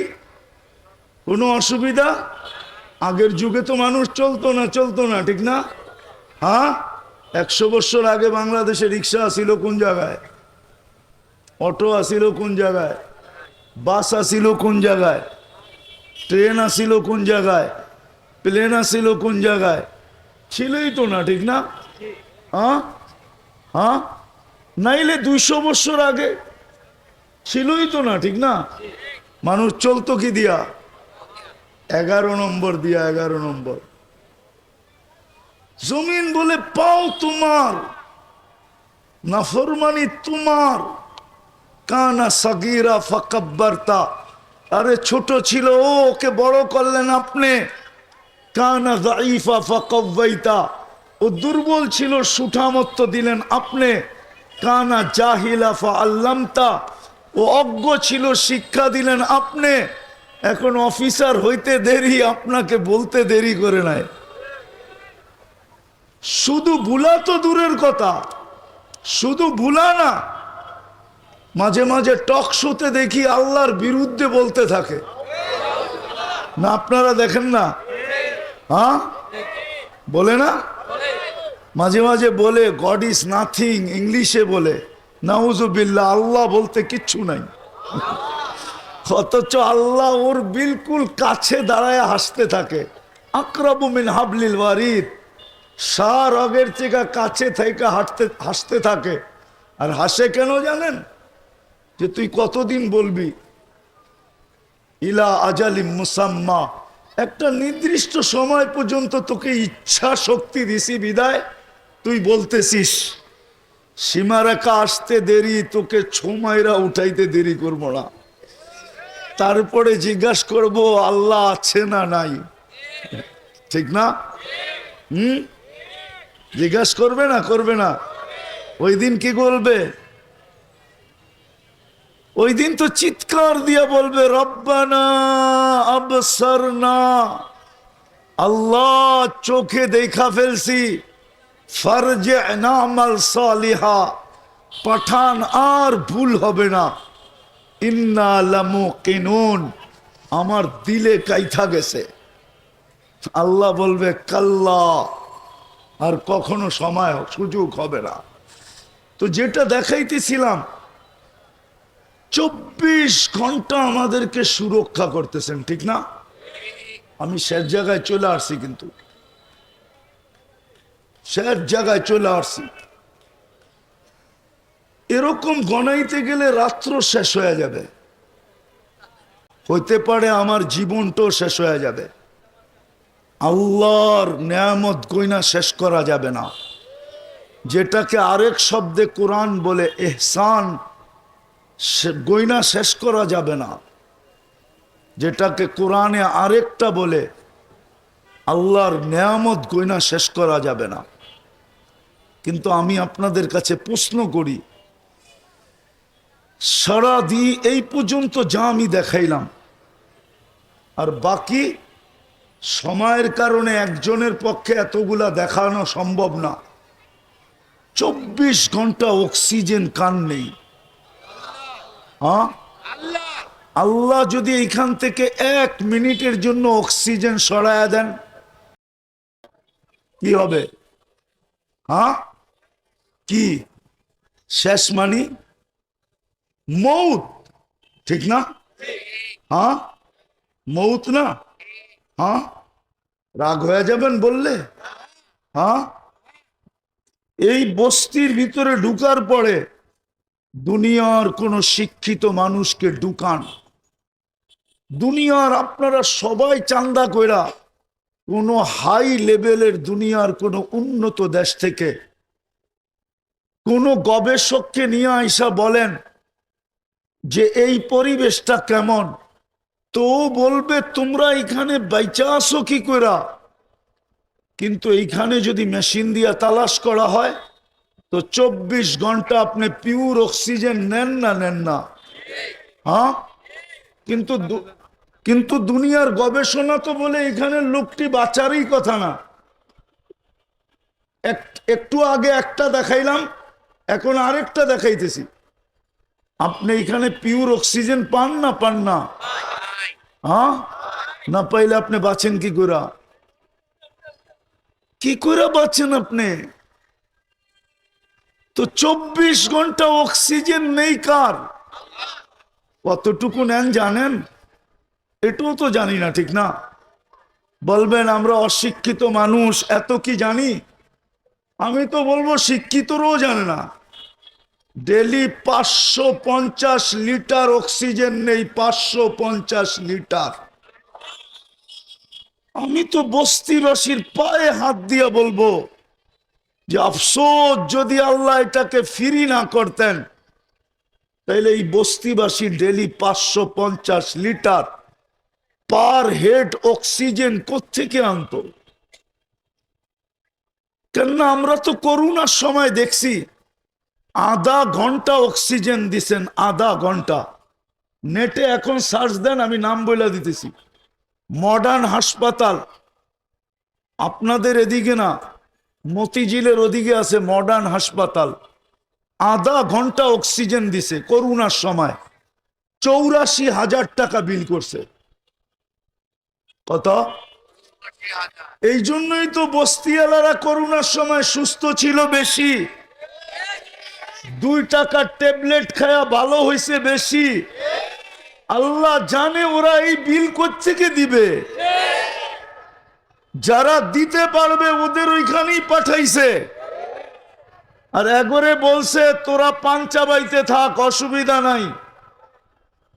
কোনো অসুবিধা। আগের যুগে তো মানুষ চলতো না, ঠিক না? 100 বছর আগে বাংলাদেশে রিক্সা আসিল কোন জায়গায়? অটো আসিল কোন জায়গায়? বাস আসিল কোন জায়গায়? ট্রেন আসিল কোন জায়গায়? প্লেন আসিল কোন জায়গায়? ছিলই তো না, ঠিক না? নাইলে 200 বছর আগে ছিলই তো না, ঠিক না? মানুষ চলতো কি দিয়া? 11 নম্বর দিয়া। 11 নম্বর। জমিন বলে পাও তোমার, নাফরমানি তোমার। কানা সাগীরা ফাকাব্বারতা, আরে ছোট ছিল ওকে বড় করলেন আপনি। কানা যায়ীফা ফাকাওয়াইতা, ও দুর্বল ছিল সুঠামত্ব দিলেন আপনি। কানা জাহিলা ফাআল্লামতা, ও অজ্ঞ ছিল শিক্ষা দিলেন আপনি। এখন অফিসার হইতে দেরি, আপনাকে বলতে দেরি করে নাই। শুধু ভুলা তো দূরের কথা, শুধু ভুলা না, মাঝে মাঝে টক শোতে দেখি আল্লাহর বিরুদ্ধে বলতে থাকে না? আপনারা দেখেন না? বলে না? মাঝে মাঝে বলে গড ইজ নাথিং, ইংলিশে বলে নাউজুবিল্লাহ, আল্লাহ বলতে কিচ্ছু নাই। অথচ আল্লাহ ওর বিলকুল কাছে দাঁড়ায় হাসতে থাকে। আকরাবু মিন হাবলিল ওয়ারিদ, সার আগের থেকে কাছে থেকে হাসতে থাকে। আর হাসে কেন জানেন? যে তুই কতদিন বলবি? ইলা আজালিম মুসাম্মা, একটা নির্দিষ্ট সময় পর্যন্ত তোকে ইচ্ছা শক্তি দিছি বিদায় তুই বলতেছিস। সীমারেখা আসতে দেরি, তোকে ছোমাইরা উঠাইতে দেরি করবো না। তারপরে জিজ্ঞাসা করব আল্লাহ আছে না নাই, ঠিক না? জিজ্ঞাসা করবে না করবে না? ওই দিন কি বলবে? ওই দিন তো চিৎকার দিয়া বলবে রব্বানা আবসারনা, আল্লাহ চোখে দেখা ফেলছি, ফারজি'না আমাল সালিহা, পাঠান আর ভুল হবে না। ইন্না লামুকিনুন, আমার দিলে কাইথা গেছে। আল্লাহ বলবে কাল্লা, আর কখনো সময় সুযোগ হবে না। তো যেটা দেখাইতেছিলাম, 24 ঘন্টা আমাদেরকে সুরক্ষা করতেছেন, ঠিক না? আমি শেষ জায়গায় চলে আসছি, কিন্তু শেষ জায়গায় চলে আসছি। এরকম গণাইতে গেলে রাত্র শেষ হয়ে যাবে, হইতে পারে আমার জীবনটাও শেষ হয়ে যাবে। আল্লাহর নেয়ামত গয়না শেষ করা যাবে না, যেটাকে আরেক শব্দে কোরআন বলে ইহসান, গয়না শেষ করা যাবে না, যেটাকে কোরআনে আরেকটা বলে আল্লাহর নেয়ামত গয়না শেষ করা যাবে না। কিন্তু আমি আপনাদের কাছে প্রশ্ন করি, সারা দিন এই পর্যন্ত যা আমি দেখাইলাম, আর বাকি সময়ের কারণে একজনের পক্ষে এতগুলা দেখানো সম্ভব না। 24 ঘন্টা অক্সিজেন কান নেই। হ্যাঁ, আল্লাহ যদি এইখান থেকে 1 মিনিটের জন্য অক্সিজেন সরায়া দেন, কি হবে? হ্যাঁ, কি শেষ মানি মৌত, ঠিক না? হ্যাঁ, মৌত না? হ্যাঁ, রাগ হয়ে যাবেন বললে? হ্যাঁ, এই বস্তির ভিতরে ঢুকার পরে দুনিয়ার কোন শিক্ষিত মানুষকে ঢুকান, দুনিয়ার আপনারা সবাই চান্দা কইরা কোন হাই লেভেলের দুনিয়ার কোন উন্নত দেশ থেকে কোন গবেষককে নিয়ে আইসা বলেন যে এই পরিবেশটা কেমন, তো বলবে তোমরা এখানে বাইচা আসো কি কইরা। কিন্তু এইখানে যদি মেশিন দিয়া তালাশ করা হয়, তো 24 ঘন্টা আপনি পিওর অক্সিজেন নেন না নেন না? হ্যাঁ, কিন্তু দুনিয়ার গবেষণা তো বলে এখানে লোকটি বাঁচারই কথা না। একটু আগে একটা দেখাইলাম, এখন আরেকটা দেখাইতেছি। আপনি এখানে পিওর অক্সিজেন পান না পান না? হ্যাঁ, না পাইলে আপনি বাঁচেন কি করে? কি করে বাঁচেন আপনি? তো 24 ঘন্টা অক্সিজেন নেই কার? কতটুকু নেন জানেন? এটাও তো জানি না, ঠিক না? বলবেন আমরা অশিক্ষিত মানুষ, এত কি জানি? আমি তো বলবো শিক্ষিতরাও জানে না। ডেলি 550 লিটার অক্সিজেন নেই, 550 লিটার। আমি তো বস্তিবাসীর পায়ে হাত দিয়ে বলবো যে আফসোস, যদি আল্লাহ এটাকে ফ্রি না করতেন, তাইলে এই বস্তিবাসী daily 550 litre per head oxygen কোত্থেকে আনতো? কেননা আমরা তো করোনার সময় দেখছি আধা ঘন্টা অক্সিজেন দিছেন, আধা ঘন্টা। নেটে এখন সার্চ দেন, আমি নাম বলে দিতেছি। মডার্ন হাসপাতাল, আপনাদের এদিকে না, মতিঝিলের ওদিকে আছে মডার্ন হাসপাতাল, আধা ঘন্টা অক্সিজেন দিছে করোনার সময়, 84,000 টাকা বিল করছে। কত? এই জন্যই তো বস্তিওয়ালারা করোনার সময় সুস্থ ছিল বেশি, 2 টাকার ট্যাবলেট খায়া ভালো হয়েছে বেশি। আল্লাহ জানে ওরা এই বিল কোত্থেকে দিবে। যারা দিতে পারবে ওদের ওইখানেই পাঠাইছে, আর একবারে বলছে তোরা পান চাবাইতে থাক, অসুবিধা নাই,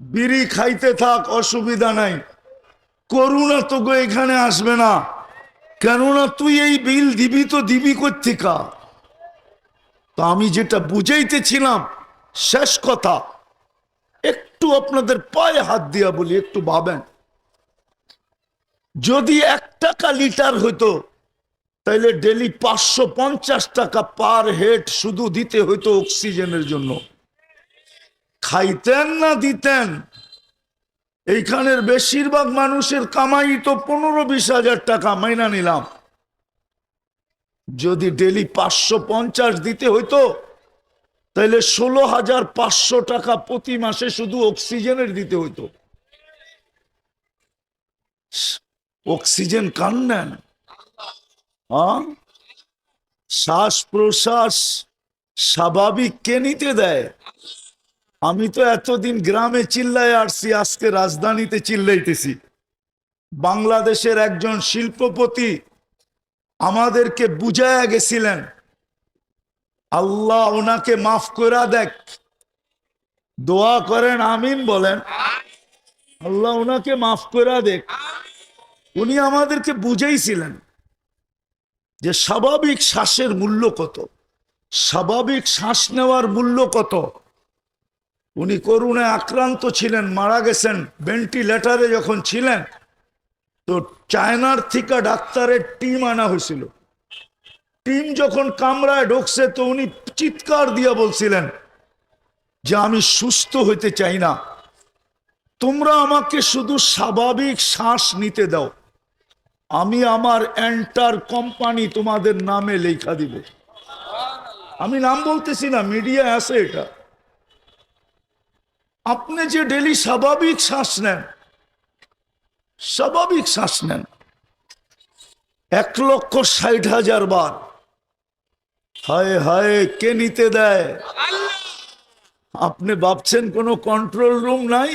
বিড়ি খাইতে থাক, অসুবিধা নাই, করোনা তো এখানে আসবে না। কেননা তুই এই বিল দিবি তো দিবি কোত্থেকা? তো আমি যেটা বুঝাইতেছিলাম, শেষ কথা, একটু আপনাদের পায়ে হাত দিয়া বলি, একটু ভাবেন, যদি 1 টাকা লিটার হইতো, তাইলে ডেলি 550 টাকা পার হেড শুধু দিতে হইতো অক্সিজেনের জন্য। খাইতেন না দিতেন? এইখানের বেশিরভাগ মানুষের কামাই তো 15-20 হাজার টাকা, মাইনা নিলাম। যদি ডেলি 550 দিতে হইতো, তাহলে 16,500 টাকা প্রতি মাসে শুধু অক্সিজেনের দিতে হইতো। অক্সিজেন কান নেন? হ্যাঁ, শ্বাস প্রশ্বাস স্বাভাবিক কে নিতে দেয়? আমি তো এতদিন গ্রামে চিল্লায় আসছি, আজকে রাজধানীতে চিল্লাইতেছি। বাংলাদেশের একজন শিল্পপতি আমাদেরকে বুঝায়া গেছিলেন, আল্লাহ ওনাকে মাফ করে দেখ। দোয়া করেন, আমিন বলেন। আল্লাহ ওনাকে মাফ করে দেখ। উনি আমাদেরকে বুঝাইছিলেন যে স্বাভাবিক শ্বাসের মূল্য কত, স্বাভাবিক শ্বাস নেওয়ার মূল্য কত। উনি করোনায় আক্রান্ত ছিলেন, মারা গেছেন। ভেন্টিলেটারে যখন ছিলেন তো চায়নার থেকে ডাক্তারের টিম আনা হয়েছিল। টিম যখন কামরায় ঢুকছে তো উনি চিৎকার দিয়ে বলছিলেন যে আমি সুস্থ হইতে চাই না, তোমরা আমাকে শুধু স্বাভাবিক শ্বাস নিতে দাও, আমি আমার এন্টার কোম্পানি তোমাদের নামে লেখা দিব। আমি নাম বলতেছি না, মিডিয়া আছে এটা। আপনি যে ডেলি স্বাভাবিক শ্বাস নেন, স্বাভাবিক শ্বাস নেন 1,60,000 বার, হায় হায় কে নিতে দেয়? আপনি ভাবছেন কোনো কন্ট্রোল রুম নাই?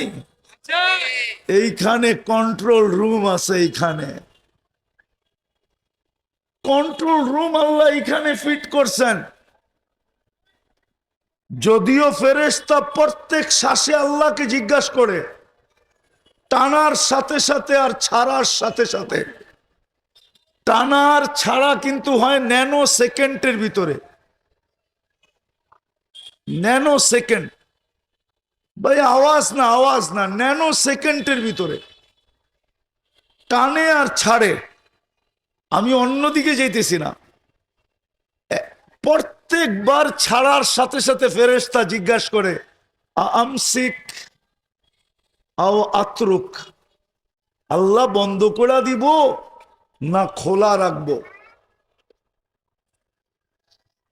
এইখানে কন্ট্রোল রুম আছে। এইখানে কন্ট্রোল রুম আল্লাহ এখানে ফিট করছেন। যদিও ফেরেশতা প্রত্যেক শ্বাসে আল্লাহকে জিজ্ঞাসা করে, টানার সাথে সাথে আর ছাড়ার সাথে সাথে। টানার ছাড়া কিন্তু হয় ন্যানো সেকেন্ডের ভিতরে, ন্যানো সেকেন্ড। ভাই আওয়াজ না, আওয়াজ না, ন্যানো সেকেন্ডের ভিতরে টানে আর ছাড়ে। আমি অন্যদিকে যাইতেছি না। প্রত্যেকবার ছাড়ার সাথে সাথে ফেরেশতা জিজ্ঞাসা করে, আমসিক আও আতরুক, আল্লাহ বন্ধ করে দিব না খোলা রাখবো?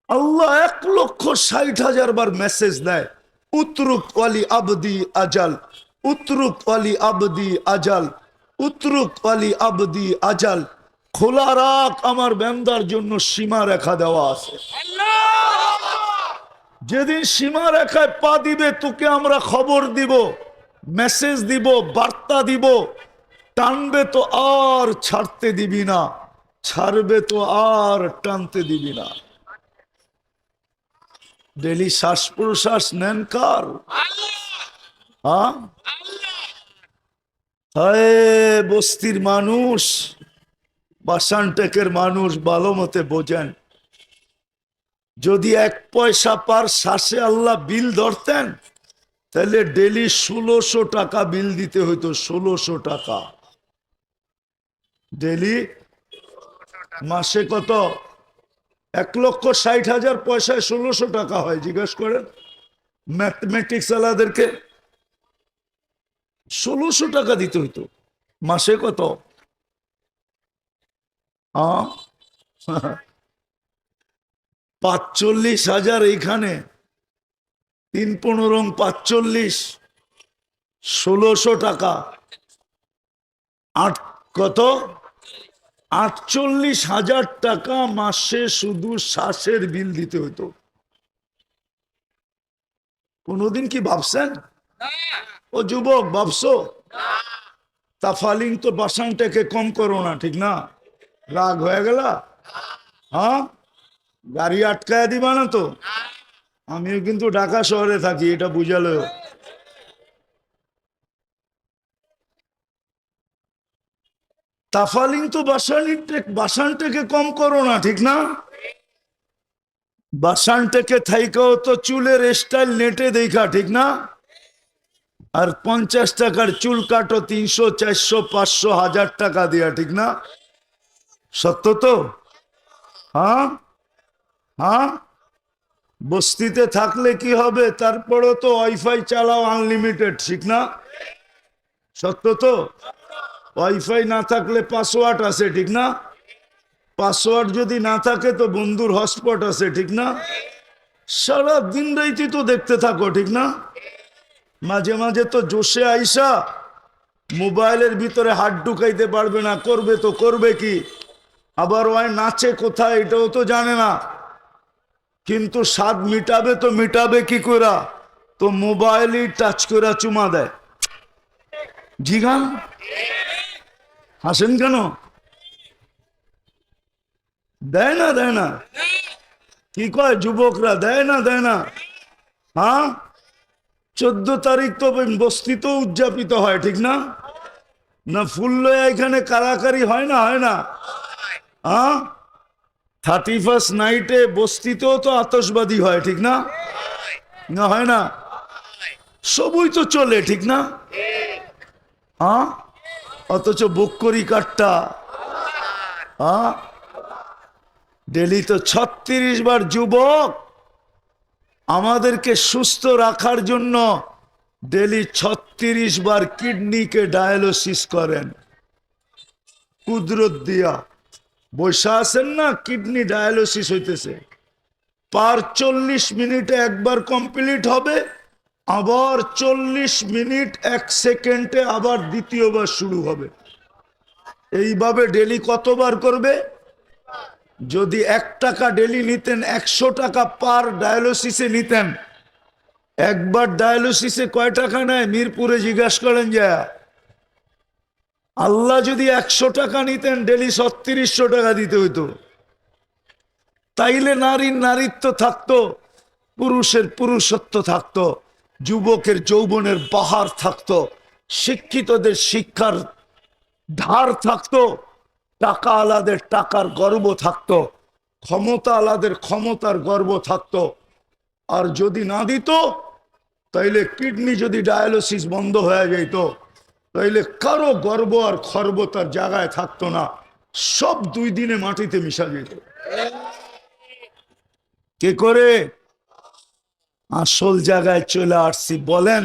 আল্লাহ 1,60,000 বার মেসেজ দেয়, উতরুক ওয়ালি আবদি আজাল, উতরুক ওয়ালি আবদি আজাল, উতরুক ওয়ালি আবদি আজাল। খোলা রাখ, আমার বান্দার জন্য সীমা রেখা দেওয়া আছে। যেদিন সীমা রেখায় পা দিবে তোকে আমরা খবর দিব, মেসেজ দিব, বার্তা দিব। টানবে তো আর ছাড়তে দিবি না, ছাড়বে তো আর টানতে দিবি না। ডেলি শ্বাস প্রশ্বাস নেন কার? হ্যাঁ, বস্তির মানুষ, বাসানটেকের মানুষ ভালো মতে বোঝেন। যদি 1 পয়সা পার শ্বাসে আল্লাহ বিল ধরতেন তাহলে ডেলি 1600 টাকা বিল দিতে হইতো। 1600 টাকা ডেলি। মাসে কত? 1,60,000 পয়সায় 1600 টাকা হয়? জিজ্ঞাসা করেন ম্যাথমেটিক্স আলাদেরকে। 1600 টাকা দিতে হইতো মাসে। কত? 45,000 এইখানে 3-15 45, 1600 টাকা। কত? 48,000 টাকা মাসে শুধু শ্বাসের বিল দিতে হতো। কোনদিন কি ভাবছেন? ও যুবক, ভাবছো? তাফালিং তো বাসানটাকে কম করো না, ঠিক না? রাগ হয়ে গেল? হ্যাঁ, গাড়ি আটকায় দিবা না তো? আমিও কিন্তু ঢাকা শহরে থাকি, এটা বুঝালো। তাফালিং তো বাসানটাকে কম করো না, ঠিক না? বাসানটাকে থাইকাও তো চুলের স্টাইল নেটে দেখা, ঠিক না? আর 50 টাকার চুল কাটো 300, 400, 500, 1000 টাকা দিয়া, ঠিক না? সত্য তো? হ্যাঁ হ্যাঁ। বস্তিতে থাকলে কি হবে? তারপরও তো ওয়াইফাই চালাও আনলিমিটেড, ঠিক না? সত্য তো? ওয়াইফাই না থাকলে পাসওয়ার্ড আছে, ঠিক না? পাসওয়ার্ড যদি না থাকে তো বন্ধুর হটস্পট আছে, ঠিক না? সারা দিন রাইতে তো দেখতে থাকো, ঠিক না? মাঝে মাঝে তো জোশে আইসা মোবাইলের ভিতরে হাত ঢুকাইতে পারবে না, করবে তো করবে কি, আবার ওই নাচে কোথায় এটাও তো জানে না, কিন্তু স্বাদ মিটাবে তো মিটাবে কি করে, তো মোবাইলই টাচ করে চুমা দেয়। জিগান হাসেন কেন? দেয় না দেয় না? কি কয় যুবকরা, দেয় না দেয় না? হ্যাঁ, 14 তারিখ তো বস্তিতেও উদযাপিত হয়, ঠিক না? না ফুল লয়া এখানে কারাকারি হয় না, হয় না? হ্যাঁ, 31st নাইটে বস্তিতেও তো আতশবাদী হয়, ঠিক না? না হয় না? সবই তো চলে, ঠিক না? হ্যাঁ, অথচ বক্করি কাটটা, হ্যাঁ, ডেলি তো 36 বার যুবক আমাদেরকে সুস্থ রাখার জন্য ডেলি 36 বার কিডনিকে ডায়ালিসিস করেন কুদরত দিয়া। বৈশা আছেন না, কিডনি ডায়ালিসিস হইতেছে, পার 40 মিনিটে একবার কমপ্লিট হবে, আবার 40 মিনিট 1 সেকেন্ডে আবার দ্বিতীয়বার শুরু হবে। এইভাবে ডেলি কতবার করবে? যদি 1 টাকা ডেলি নিতেন, 100 টাকা পার ডায়ালিসিসে নিতেন। একবার ডায়ালিসিসে কয় টাকা নেয় মিরপুরে জিজ্ঞাসা করেন যা। আল্লাহ যদি 100 টাকা নিতেন, ডেলি 3600 টাকা দিতে হইতো। তাইলে নারীর নারীত্ব থাকতো, পুরুষের পুরুষত্ব থাকতো, যুবকের যৌবনের বাহার থাকতো, শিক্ষিতদের শিক্ষার ধার থাকতো, টাকা আলাদের টাকার গর্ব থাকতো, ক্ষমতা আলাদের ক্ষমতার গর্ব থাকতো। আর যদি না দিত, তাইলে কিডনি যদি ডায়ালিসিস বন্ধ হয়ে যেত, তাইলে কারো গর্ব আর খর্ব তার জায়গায় থাকতো না, সব 2 দিনে মাটিতে মিশা যেত। কে করে? আসল জায়গায় চলে আসছি। বলেন,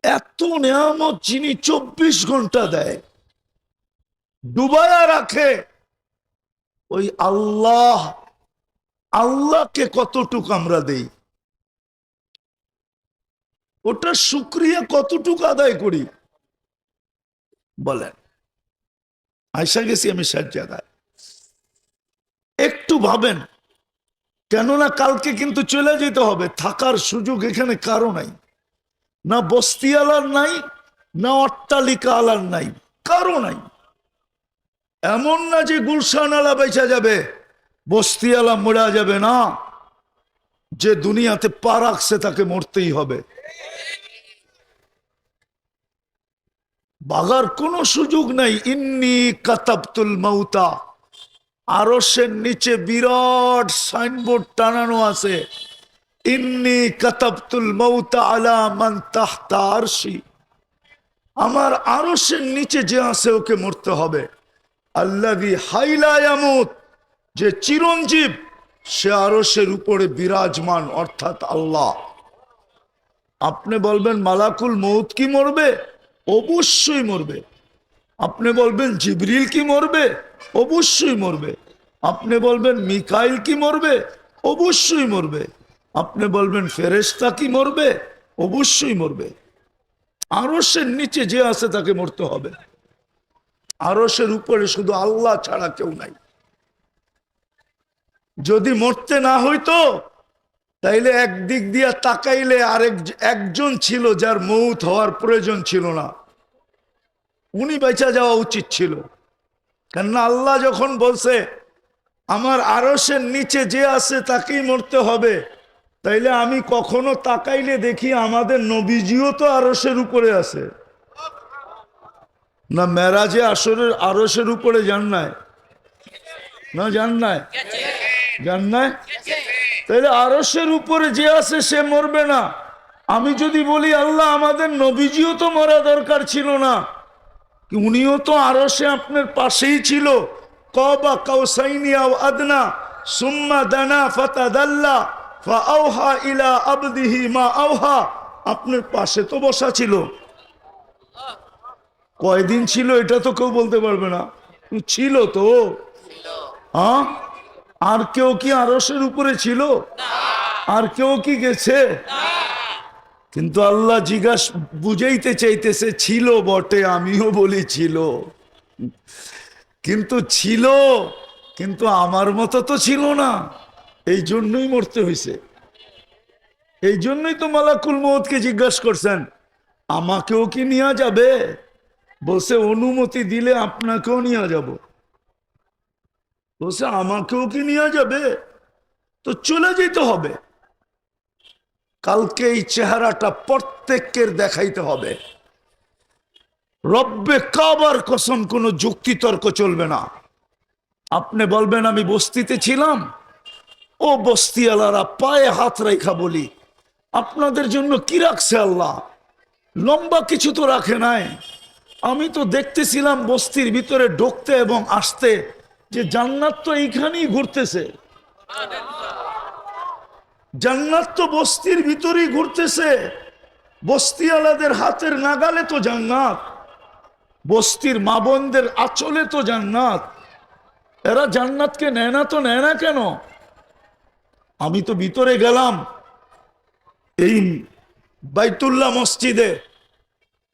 এত নিয়ামত যিনি 24 ঘন্টা দেয়, ডুবায়া রাখে, ওই আল্লাহ, আল্লাহকে কতটুকু আমরা দেই, ওটা শুকরিয়া কতটুকু আদায় করি? বলেন। আয়সা গেছি আমি 60 জায়গায়, একটু ভাবেন, কেননা কালকে কিন্তু চলে যেতে হবে, থাকার সুযোগ এখানে কারো নাই, না বস্তি আলার নাই, না অট্টালিকা আলার নাই, কারো নাই। এমন না যে গুলশান আলা বেচা যাবে, বস্তি আলা মরা যাবে না। যে দুনিয়াতে পা রাখছে তাকে মরতেই হবে, বাগার কোনো সুযোগ নাই। ইন্নী কাতাবতুল মাউতা, আরশের নিচে বিরাট সাইনবোর্ড টানানো আছে, ইন্নী কাতাবতুল মাউতা আলা মান তাহতা আরশি, আমার আরশের নিচে যে আছে ওকে মরতে হবে। আল্লাযী হাইলা ইয়ামুত, যে চিরঞ্জীব, সে আরশের উপরে বিরাজমান, অর্থাৎ আল্লাহ। আপনি বলবেন মালাকুল মউত কি মরবে? অবশ্যই মরবে। আপনি বলবেন জিবরিল কি মরবে? অবশ্যই মরবে। আপনি বলবেন মিকাইল কি মরবে? অবশ্যই মরবে। আপনি বলবেন ফেরেশতা কি মরবে? অবশ্যই মরবে। আরশের নিচে যে আছে তাকে মরতে হবে। আরশের উপরে শুধু আল্লাহ ছাড়া কেউ নাই। যদি মরতে না হইতো, তাইলে একদিক দিয়া তাকাইলে একজন ছিল যার মউত হওয়ার প্রয়োজন ছিল না, উনি বেঁচে যাওয়া উচিত ছিল। কেননা আল্লাহ যখন বলছে আমার আরশের নিচে যে আছে তাকেই মরতে হবে, তাইলে আমি কখনো তাকাইলে দেখি আমাদের নবীজিও তো আরশের উপরে আছে না? মেরাজে আসরের আরশের উপরে যান নাই? না যান নাই? যান নাই? তাইলে আরশের উপরে যে আছে সে মরবে না। আমি যদি বলি আল্লাহ আমাদের নবীজিও তো মরা দরকার ছিল না, উনিও তো আরশে আপনার পাশেই ছিল, কাবা কাউসাইনি আও আদনা সুম্মা দানা ফাতাদাল্লা ফাআওহা ইলা আবদিহি মা আওহা, আপনার পাশে তো বসা ছিল। কয়দিন ছিল এটা তো কেউ বলতে পারবে না, ছিল তো। হ্যাঁ, আর কেউ কি আরশের উপরে ছিল? আর কেউ কি গেছে? কিন্তু আল্লাহ বুঝাইতে চাইতেছে ছিল বটে, আমিও বলি ছিল, কিন্তু ছিল, কিন্তু আমার মতো তো ছিল না, এই জন্যই মরতে হয়েছে। এই জন্যই তো মালাকুল মউতকে জিজ্ঞাসা করছেন আমাকেও কি নিয়ে যাবে, বলছে অনুমতি দিলে আপনাকেও নিয়ে যাব। বলছে আমাকেও কি নিয়ে যাবে, তো চলে যেতে হবে। কালকে এই চেহারাটা প্রত্যেকের দেখাইতে হবে। রব্বে কাবার কসম, কোনো যুক্তিতর্ক চলবে না। আপনি বলবেন আমি বস্তিতে ছিলাম, ও বস্তিওয়ালারা পায়ে হাত রেখা বলি আপনাদের জন্য কি রাখছে আল্লাহ, লম্বা কিছু তো রাখে নাই। আমি তো দেখতেছিলাম বস্তির ভিতরে ঢুকতে এবং আসতে যে জান্নাত তো এইখানেই ঘুরতেছে, জান্নাত তো বস্তির ভিতরেই ঘুরতেছে। বস্তিওয়ালাদের হাতের নাগালে তো জান্নাত, বস্তির মা বোনদের আঁচলে তো জান্নাত। এরা জান্নাতকে নেয় না তো নেয় না কেন? আমি তো ভিতরে গেলাম, এই বাইতুল্লাহ মসজিদে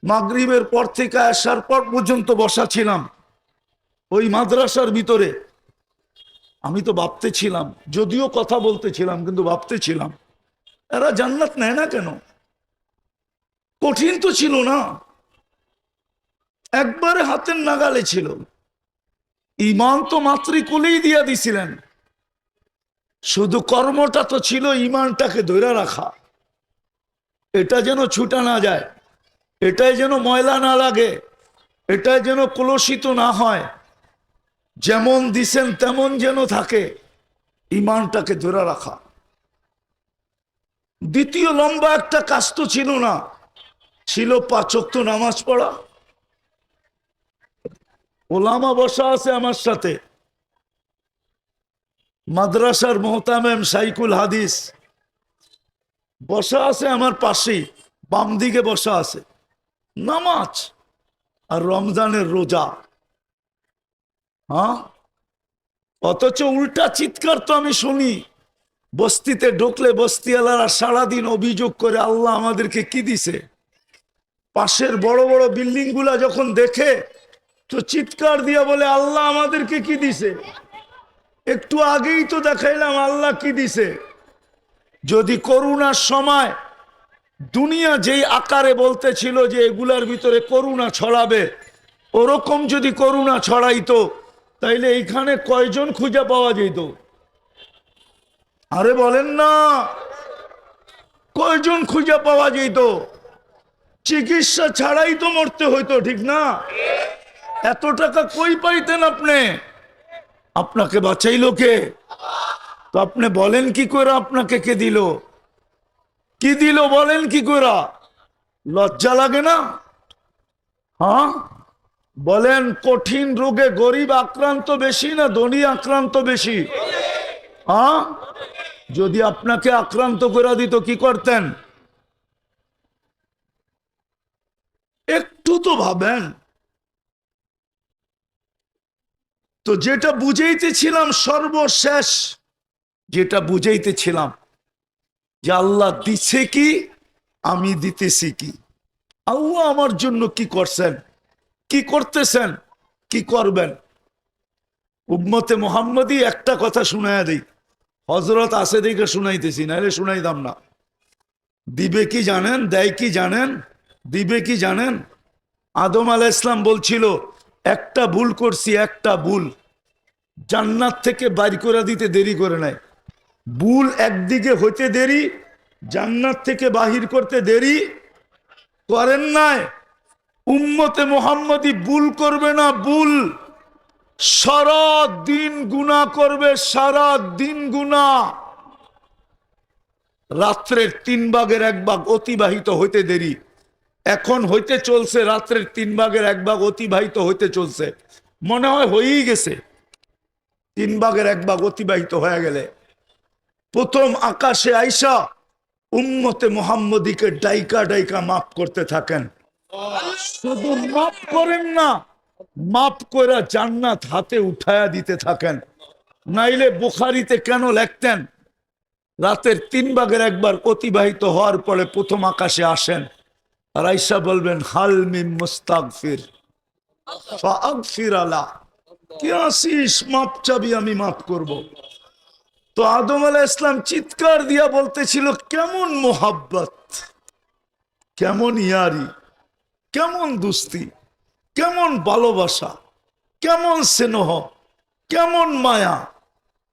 মাগরিবের পর থেকে আসার পর পর্যন্ত বসা ছিলাম ওই মাদ্রাসার ভিতরে। আমি তো ভাবতেছিলাম, যদিও কথা বলতেছিলাম কিন্তু ভাবতেছিলাম এরা জান্নাত নেয় না কেন? কঠিন তো ছিল না, একবারে হাতের নাগালে ছিল। ইমান তো মাতৃকুলেই দিয়া দিছিলেন, শুধু কর্মটা তো ছিল ইমানটাকে ধরে রাখা, এটা যেন ছুটা না যায়, এটাই যেন ময়লা না লাগে, এটাই যেন কলুষিত না হয়, যেমন দিছেন তেমন যেন থাকে, ইমানটাকে ধরে রাখা। দ্বিতীয় লম্বা একটা কাজ তো ছিল না, ছিল 5 ওয়াক্ত নামাজ পড়া। ওলামা বসা আছে আমার সাথে, মাদ্রাসার মোহতামেম শাইখুল হাদিস বসা আছে আমার পাশেই, বাম দিকে বসা আছে। নামাজ আর রমজানের রোজা, হ্যাঁ, অথচ উল্টা চিৎকার তো আমি শুনি। বস্তিতে ঢুকলে বস্তিওয়ালারা সারাদিন অভিযোগ করে আল্লাহ আমাদেরকে কি দিছে। পাশের বড় বড় বিল্ডিং গুলা যখন দেখে তো চিৎকার দিয়া বলে আল্লাহ আমাদেরকে কি দিছে। একটু আগেই তো দেখাইলাম আল্লাহ কি দিছে। যদি করোনার সময় দুনিয়া যেই আকারে বলতেছিল যে এগুলার ভিতরে করোনা ছড়াবে, ওরকম যদি করোনা ছড়াইতো তাইলে এইখানে কয়জন খুঁজে পাওয়া যেত? আরে বলেন না, কয়জন খুঁজে পাওয়া যেত? চিকিৎসা ছাড়াই তো মরতে হইতো, ঠিক না? এত টাকা কই পাইতেন আপনি? আপনাকে বাঁচাইলো কে? তো আপনি বলেন কি করে আপনাকে কে দিল? কি দিল বলেন কি করে? লজ্জা লাগে না? হ্যাঁ বলেন, কঠিন রোগে গরিব আক্রান্ত বেশি না ধনী আক্রান্ত বেশি? হ্যাঁ, যদি আপনাকে আক্রান্ত করে দিত কি করতেন? একটু তো ভাবেন। তো যেটা বুঝাইতেছিলাম সর্বশেষ, যেটা বুঝাইতেছিলাম যে আল্লাহ দিচ্ছে কি, আমি দিতেছি কি, আল্লাহ আমার জন্য কি করছেন, কি করতেছেন, কি করবেন। উম্মতে মুহাম্মদী একটা কথা শুনাইয়া দিই, হজরত আছে দেখে শুনাইতেছি, নাহলে শুনাইতাম না। দিবে কি জানেন, দেয় কি জানেন, দিবে কি জানেন? আদম আলাইহিস সালাম বলছিল একটা ভুল করছি, একটা ভুল, জান্নাত থেকে বাইর করে দিতে দেরি করে নাই। ভুল একদিকে হইতে দেরি, জান্নাত থেকে বাহির করতে দেরি করেন নাই। উম্মতে মুহাম্মদী ভুল করবে না, ভুল সারা দিন গুনাহ করবে, সারা দিন গুনাহ। রাত্রের 3/1 অতিবাহিত হইতে দেরি, এখন হইতে চলছে রাত্রের 3/1 অতিবাহিত হইতে চলছে, মনে হয় হয়েই গেছে। 3/1 অতিবাহিত হয়ে গেলে প্রথম আকাশে আইসা উম্মতে মুহাম্মদীকে ডাইকা ডাইকা মাফ করতে থাকেন। শুধু মাফ করেন না, মাফ করে জান্নাত হাতে উঠায়া দিতে থাকেন। নাইলে বুখারীতে কেন লিখতেন রাতের 3 ভাগের 1 ভাগ অতিবাহিত হওয়ার পরে প্রথম আকাশে আসেন আর আয়েশা বলবেন হাল মিন মুস্তাগফির ফাগফির আলা, কি আসিস মাপ চাবি আমি মাফ করব। তো আদম আলাইহিস সালাম চিৎকার দিয়া বলতেছিল কেমন মোহাব্বত, কেমন ইয়ারি, কেমন দুস্তি, কেমন ভালোবাসা, কেমন স্নেহ, কেমন মায়া,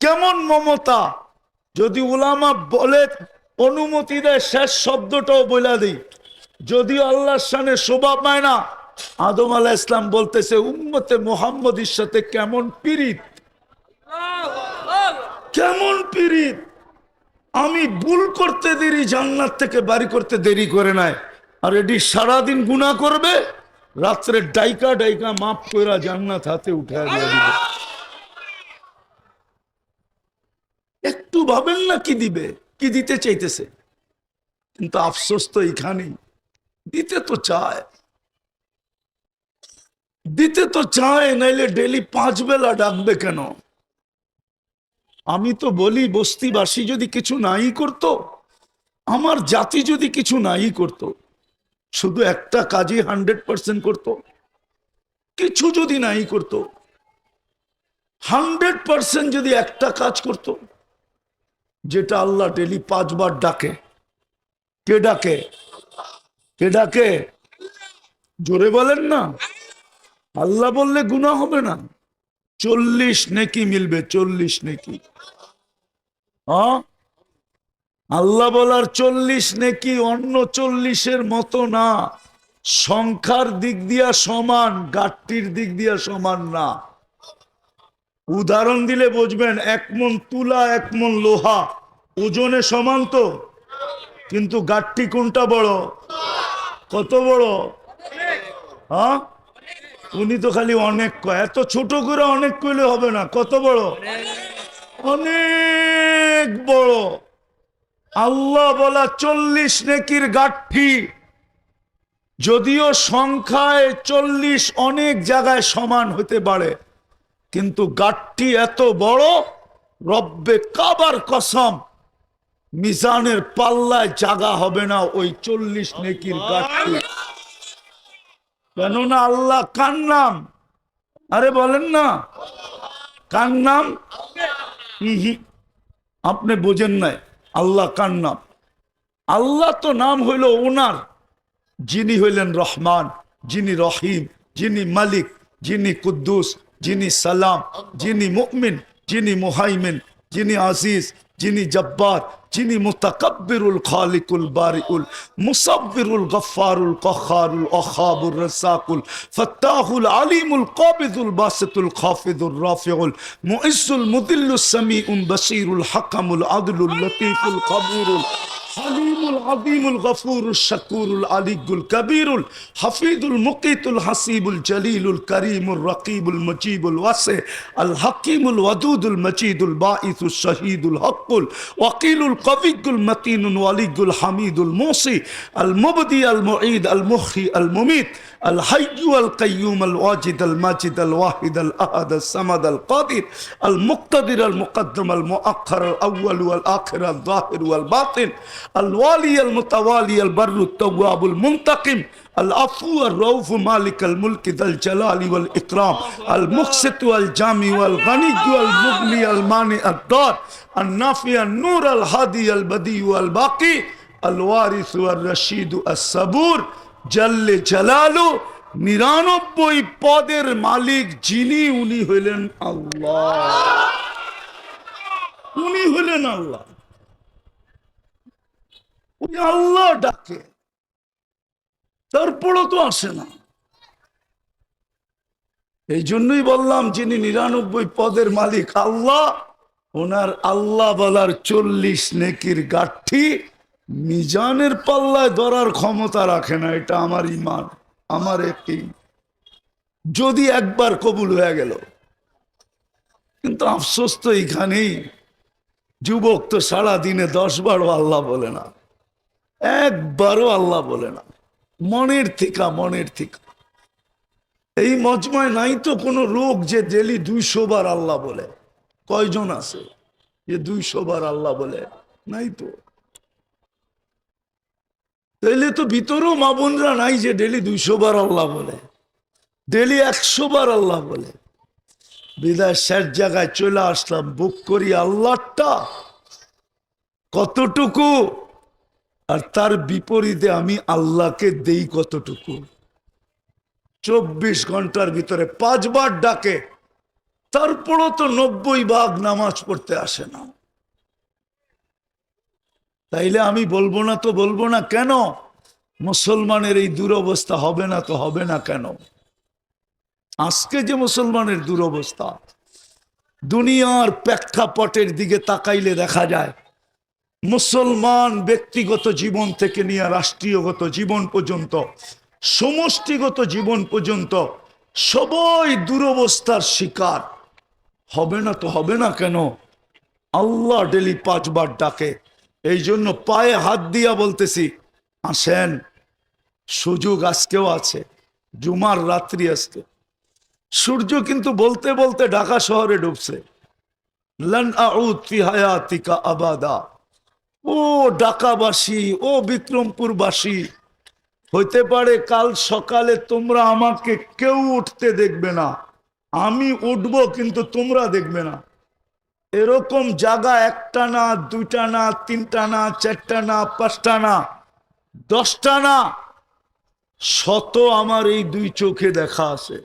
কেমন মমতা। যদি উলামা বলে অনুমতি দেয় শেষ শব্দটাও বলে দিই, যদিও আল্লাহর শানে শোভা পায় না, আদম আলাইহিস সালাম বলতেছে উম্মতে মুহাম্মদের সাথে কেমন পীড়িত, কেমন পীড়িত। আমি ভুল করতে দেরি জান্নাত থেকে বাড়ি করতে দেরি করে নাই, আর এটি সারাদিন গুনাহ করবে, রাত্রে ডাইকা ডাইকা মাফ কইরা জান্নাত হাতে উঠায় দিয়ে দিবে। একটু ভাবেন না কি দিবে, কি দিতে চাইতেছে। কিন্তু আফসোস তো এখানেই, দিতে তো চায়, দিতে তো চায়, নাইলে ডেলি 5 বেলা ডাকবে কেন? আমি তো বলি বস্তিবাসী যদি কিছু নাই করত, আমার জাতি যদি কিছু নাই করত, শুধু একটা কাজই 100% করত, কিছু যদি নাই করত, 100% যদি একটা কাজ করত, যেটা আল্লাহ ডেলি 5 বার ডাকে। কে ডাকে? কে ডাকে? জোরে বলেন না। আল্লাহ বললে গুনাহ হবে না, 40 নেকি মিলবে, 40 নেকি। হ্যাঁ, আল্লাহ বলার 40 নেকি অন্য 40-এর মতো না, সংখ্যার দিক দিয়া সমান, গাঠটির দিক দিয়া সমান না। উদাহরণ দিলে বুঝবেন, 1 মণ তুলা 1 মণ লোহা ওজনে সমান তো, কিন্তু গাঠটি কোনটা বড়? কত বড়? হ্যাঁ, উনি তো খালি অনেক কয়, এত ছোট করে অনেক কইলে হবে না, কত বড়? অনেক বড়। আল্লাহ বলা 40 নেকির গাঠি, যদিও সংখ্যায় 40 অনেক জায়গায় সমান হতে পারে, কিন্তু গাঠটি এত বড়, রব্বে কাবার কসম মিজানের পাল্লায় জায়গা হবে না ওই 40 নেকির গাঠটি। কেননা আল্লাহ কার নাম? আরে বলেন না, কার নাম? আপনি বোঝেন নাই আল্লাহ কার নাম। আল্লাহ তো নাম হইল ওনার, যিনি হইলেন রহমান, যিনি রহিম, যিনি মালিক, যিনি কুদ্দুস, যিনি সালাম, যিনি মুমিন, যিনি মুহাইমিন, যিনি আজিজ, যিনি জব্বার, যিনি মুতাকাব্বিরুল খালিকুল বারিউল মুসাব্বিরুল গফফারুল কখারুল আখাবুর রাসাকুল ফাত্তাহুল আলিমুল কাবিদুল বাসিতুল খাফিদুর রাফিউল মুইজ্জুল মুদিল্লুস সামিউল বাসিরুল হাকামুল আদলুল লতীফুল খবীরুল হালিমুল আযীমুল গফুরুশ শাকুরুল আলিয়ুল কবীরুল হাফিজুল মুকিতুল হাসিবুল জলিলুল করিমুর রকিবুল মুজিবুল ওয়াসি আল হাকিমুল ওয়াদুদুল মজিদুল বাঈসুশ শহীদুল হকুল ওয়াকিলুল কবিয়ুল মতিনুল ওয়ালিয়ুল হামিদুল মুসি আল মুবদি আল মুঈদ আল মুহয়ি আল মুমীত আল হাইয়্যু আল কাইয়্যুম আল ওয়াজিদ আল মাজিদ আল ওয়াহিদ আল আহাদ আল সামাদ আল কাদির আল মুক্তাদির আল মুকদ্দম আল মুআখ্খার আল আউয়াল ওয়াল আখির আল যাহির ওয়াল বাতিন الوالي المتوالي البر التواب المنتقم العفو الرؤوف مالك الملك ذا الجلال والإكرام المقسط والجامع والغني والمغني المانع الضار النافع النور الهادي البديع الباقي الوارث والرشيد الصبور جل جلاله 99 পদের মালিক যিনি, উনি হইলেন আল্লাহ। উনি হইলেন আল্লাহ। আল্লাহ ডাকে, তারপরও তো আসে না। এই জন্যই বললাম যিনি 99 পদের মালিক আল্লাহ, ওনার আল্লাহ বলার 40 নেকির গাঠি মিজানের পাল্লায় ধরার ক্ষমতা রাখে না। এটা আমার ঈমান, আমার একটি, যদি একবার কবুল হয়ে গেল। কিন্তু আফসোস তো এখানেই, যুবক তো সারা দিনে 10 বারও আল্লাহ বলে না, একবারও আল্লাহ বলে না, মনের থেকে, মনের থেকে। এই মজমায় নাই তো কোনো লোক যে ডেলি 200 বার আল্লাহ বলে। কয়জন আছে যে 200 বার আল্লাহ বলে? নাই তো। তাইলে তো ভিতরেও মা বোনরা নাই যে ডেলি 200 বার আল্লাহ বলে, ডেলি 100 বার আল্লাহ বলে। বিদায় শেষ জায়গায় চলে আসলাম, বুক করি আল্লাহটা কতটুকু, আর তার বিপরীতে আমি আল্লাহকে দেই কতটুকু। 24 ঘন্টার ভিতরে 5 বার ডাকে, তারপরও তো 90 ভাগ নামাজ পড়তে আসে না। তাইলে আমি বলবো না তো বলবো না কেন মুসলমানের এই দুরবস্থা হবে না তো হবে না কেন? আজকে যে মুসলমানের দুরবস্থা, দুনিয়ার প্রেক্ষাপটের দিকে তাকাইলে দেখা যায় মুসলমান ব্যক্তিগত জীবন থেকে নিয়ে রাষ্ট্রীয়গত জীবন পর্যন্ত, সমষ্টিগত জীবন পর্যন্ত সবাই দুরবস্থার শিকার। হবে না তো হবে না কেন? আল্লাহ ডেলি 5 বার ডাকে। এই জন্য পায়ে হাত দিয়া বলতেছি, আসেন, সুযোগ আজকেও আছে, জুমার রাত্রি আজকে। সূর্য কিন্তু বলতে বলতে ঢাকা শহরে ডুবছে। লান আউদ ফি হায়াতিকা আবাদা। ও ঢাকাবাসী, ও বিক্রমপুরবাসী, হইতে পারে কাল সকালে তোমরা আমাকে কেউ উঠতে দেখবে না, আমি উঠবো কিন্তু তোমরা দেখবে না। এরকম জায়গা একটা না, দুইটা না, তিনটা না, চারটা না, 5টা না, 10টা না, শত আমার এই 2 চোখে দেখা আছে।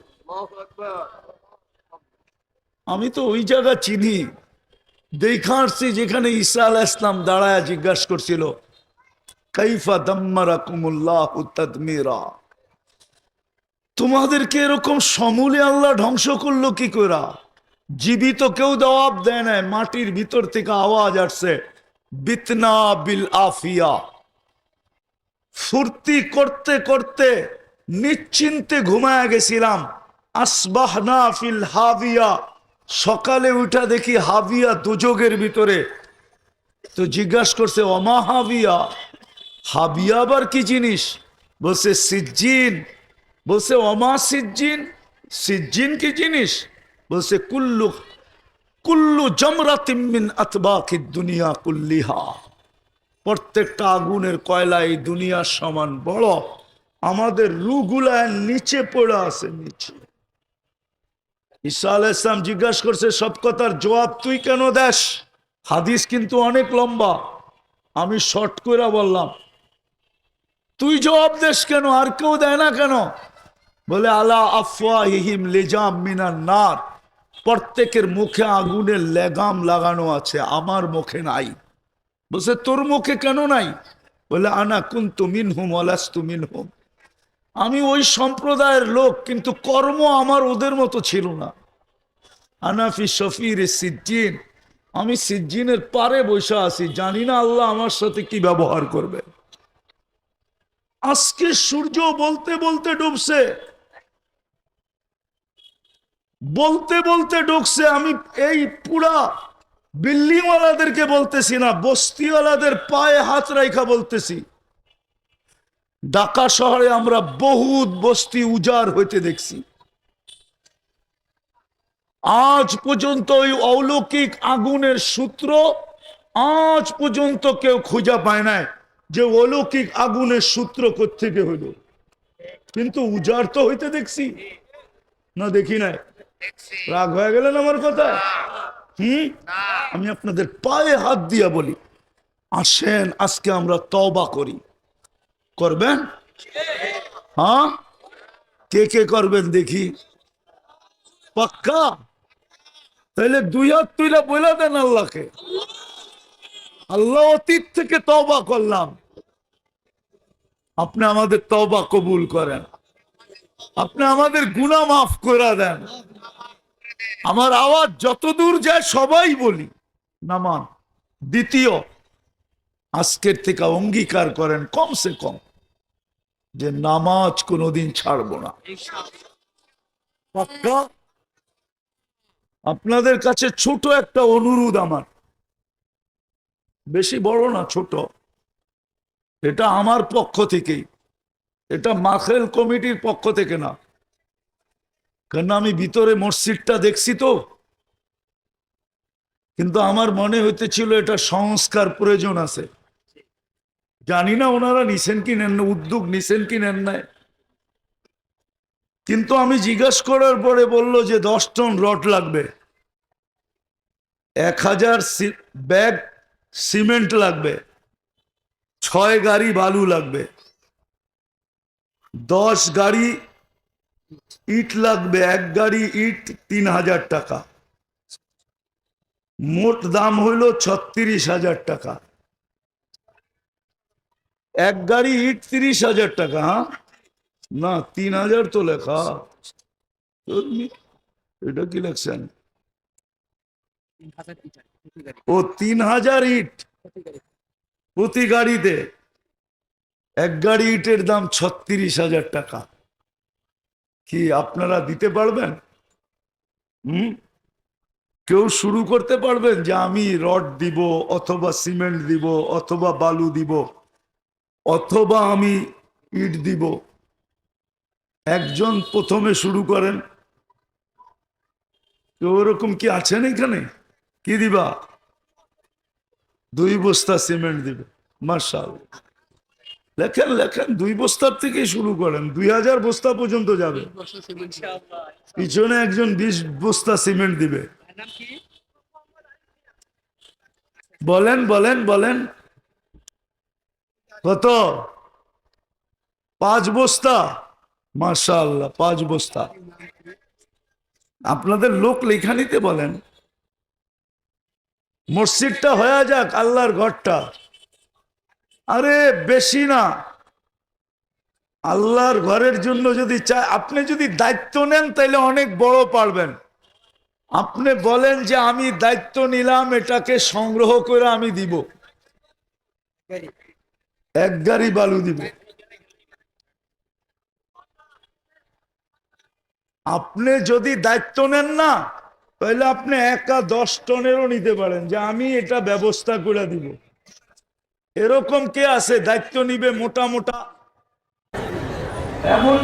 আমি তো ওই জায়গা চিনি, দেখা আসছি যেখানে ঈসা আলাইহিস সালাম দাঁড়ায় জিজ্ঞাসা করছিল, কাইফা দাম্মারাকুমুল্লাহু তাদমিরা, তোমাদেরকে এরকম সমূলে আল্লাহ ধ্বংস করলো কি করে? জীবিত কেউ জবাব দেয় না, মাটির ভিতর থেকে আওয়াজ আসছে, বিতনা বিল আফিয়া। ফুর্তি করতে করতে নিশ্চিন্তে ঘুমায় গেছিলাম, আসবাহনা ফিল হাবিয়া, সকালে উঠা দেখি হাবিয়া দুজগের ভিতরে। তো জিজ্ঞাসা করছে, অমা হাবিয়া, হাবিয়া আবার কি জিনিস? বলছে সিজ্জিন। বলছে অমা সিজ্জিন, সিজ্জিন কি জিনিস? বলছে কুল্লু কুল্লু জামরাতিম মিন আতবাকিদ দুনিয়া কুল্লিহা, প্রত্যেকটা আগুনের কয়লা এই দুনিয়ার সমান বড়, আমাদের রুগুলা নিচে পড়ে আছে, নিচে। ঈসা আলাইহিস সালাম জিজ্ঞাসা করছে, সব কথার জবাব তুই কেন দেস? হাদিস কিন্তু অনেক লম্বা, আমি শর্ট করে বললাম, তুই জবাব দেস কেন, আর কেউ দেয় না কেন? বলে আলা আফওয়াহিহিম লিজাম মিনান নার, প্রত্যেকের মুখে আগুনের লেগাম লাগানো আছে, আমার মুখে নাই। বলছে তোর মুখে কেন নাই? বলে আনা কুনতু মিনহুম ওয়া লাস্তু মিনহুম, আমি ওই সম্প্রদায়ের লোক কিন্তু কর্ম আমার ওদের মতো ছিল না। আনা ফি শফির সিজ্জিন, আমি সিজ্জিনের পারে বসে আছি, জানি না আল্লাহ আমার সাথে কি ব্যবহার করবে। আজকে সূর্য বলতে বলতে ডুবছে, বলতে বলতে ডুবছে। আমি এই পুরা বিল্ডিংওয়ালাদেরকে বলতেছি না, বস্তিওয়ালাদের পায়ে হাত রাইখা বলতেছি, ঢাকা শহরে আমরা বহুত বস্তি উজাড় হইতে দেখছি। আজ পর্যন্ত ওই অলৌকিক আগুনের সূত্র আজ পর্যন্ত কেউ খুঁজে পায় নাই, যে অলৌকিক আগুনের সূত্র কোত্থেকে হইল। কিন্তু উজাড় তো হইতে দেখছি না, দেখি নাই? রাগ হয়ে গেলেন আমার কথা? আমি আপনাদের পায়ে হাত দিয়া বলি, আসেন আজকে আমরা তওবা করি। করবেন? হ্যাঁ, কে কে করবেন দেখি? পাক্কা? তাহলে 2 হাত তুইলা বইলা দেন আল্লাহকে, আল্লাহ অতীত থেকে তওবা করলাম, আপনি আমাদের তওবা কবুল করেন, আপনি আমাদের গুনাহ মাফ করে দেন। আমার আওয়াজ যত দূর যায় সবাই বলি নামান। দ্বিতীয়, আজকের থেকে অঙ্গীকার করেন কমসে কম যে নামাজ কোনোদিন ছাড়বো না। পাক্কা? আপনাদের কাছে ছোট একটা অনুরোধ আমার, বেশি বড় না, ছোট। এটা আমার পক্ষ থেকেই, এটা মাখেল কমিটির পক্ষ থেকে না, কেন আমি ভিতরে মসজিদটা দেখছি তো। কিন্তু আমার মনে হইতেছিল এটা সংস্কার প্রয়োজন আছে। জানি না ওনারা নিছেন কি নেন না, উদ্যোগ নিছেন কি নেন নাই। কিন্তু আমি জিজ্ঞাসা করার পরে বলল যে 10 টন রড লাগবে, 1000 ব্যাগ সিমেন্ট লাগবে, 6 গাড়ি বালু লাগবে, 10 গাড়ি ইট লাগবে, 1 গাড়ি ইট 3000 টাকা, মোট দাম হইল 36,000 টাকা। 1 গাড়ি ইট 30,000 টাকা। হ্যাঁ না 3000 তো লেখা, এটা কি লেখছেন? ও 3000 ইট প্রতি গাড়িতে। 1 গাড়ি ইটের দাম 36,000 টাকা। কি আপনারা দিতে পারবেন? কেউ শুরু করতে পারবেন যে আমি রড দিব অথবা সিমেন্ট দিব অথবা বালু দিব অথবা আমি ইট দিব? একজন প্রথমে শুরু করেন। কেউ ওরকম কি আছেন এখানে? কি দিবা? 2 বস্তা সিমেন্ট দিবে। মাশাআল্লাহ, লেখেন লেখেন, 2 বস্তার থেকে শুরু করেন, 2000 বস্তা পর্যন্ত যাবে। পিছনে একজন 20 বস্তা সিমেন্ট দিবে। বলেন বলেন বলেন, কত? 5 বস্তা। মাশাআল্লাহ, 5 বস্তা। আপনাদের লোক লেখা নিতে বলেন। মসজিদটা হয়ে যাক, আল্লাহর ঘরটা। আরে বেশি না, আল্লাহর ঘরের জন্য যদি চাই, আপনি যদি দায়িত্ব নেন তাহলে অনেক বড় পারবেন। আপনি বলেন যে আমি দায়িত্ব নিলাম, এটাকে সংগ্রহ করে আমি দিব, 1 গাড়ি বালু দিব। আপনি যদি দায়িত্ব নেন না, তাহলে আপনি একা 10 টনেরও নিতে পারেন, যে আমি এটা ব্যবস্থা করে দিব। এরকম কে আছে দায়িত্ব নিবে মোটা মোটা? এমন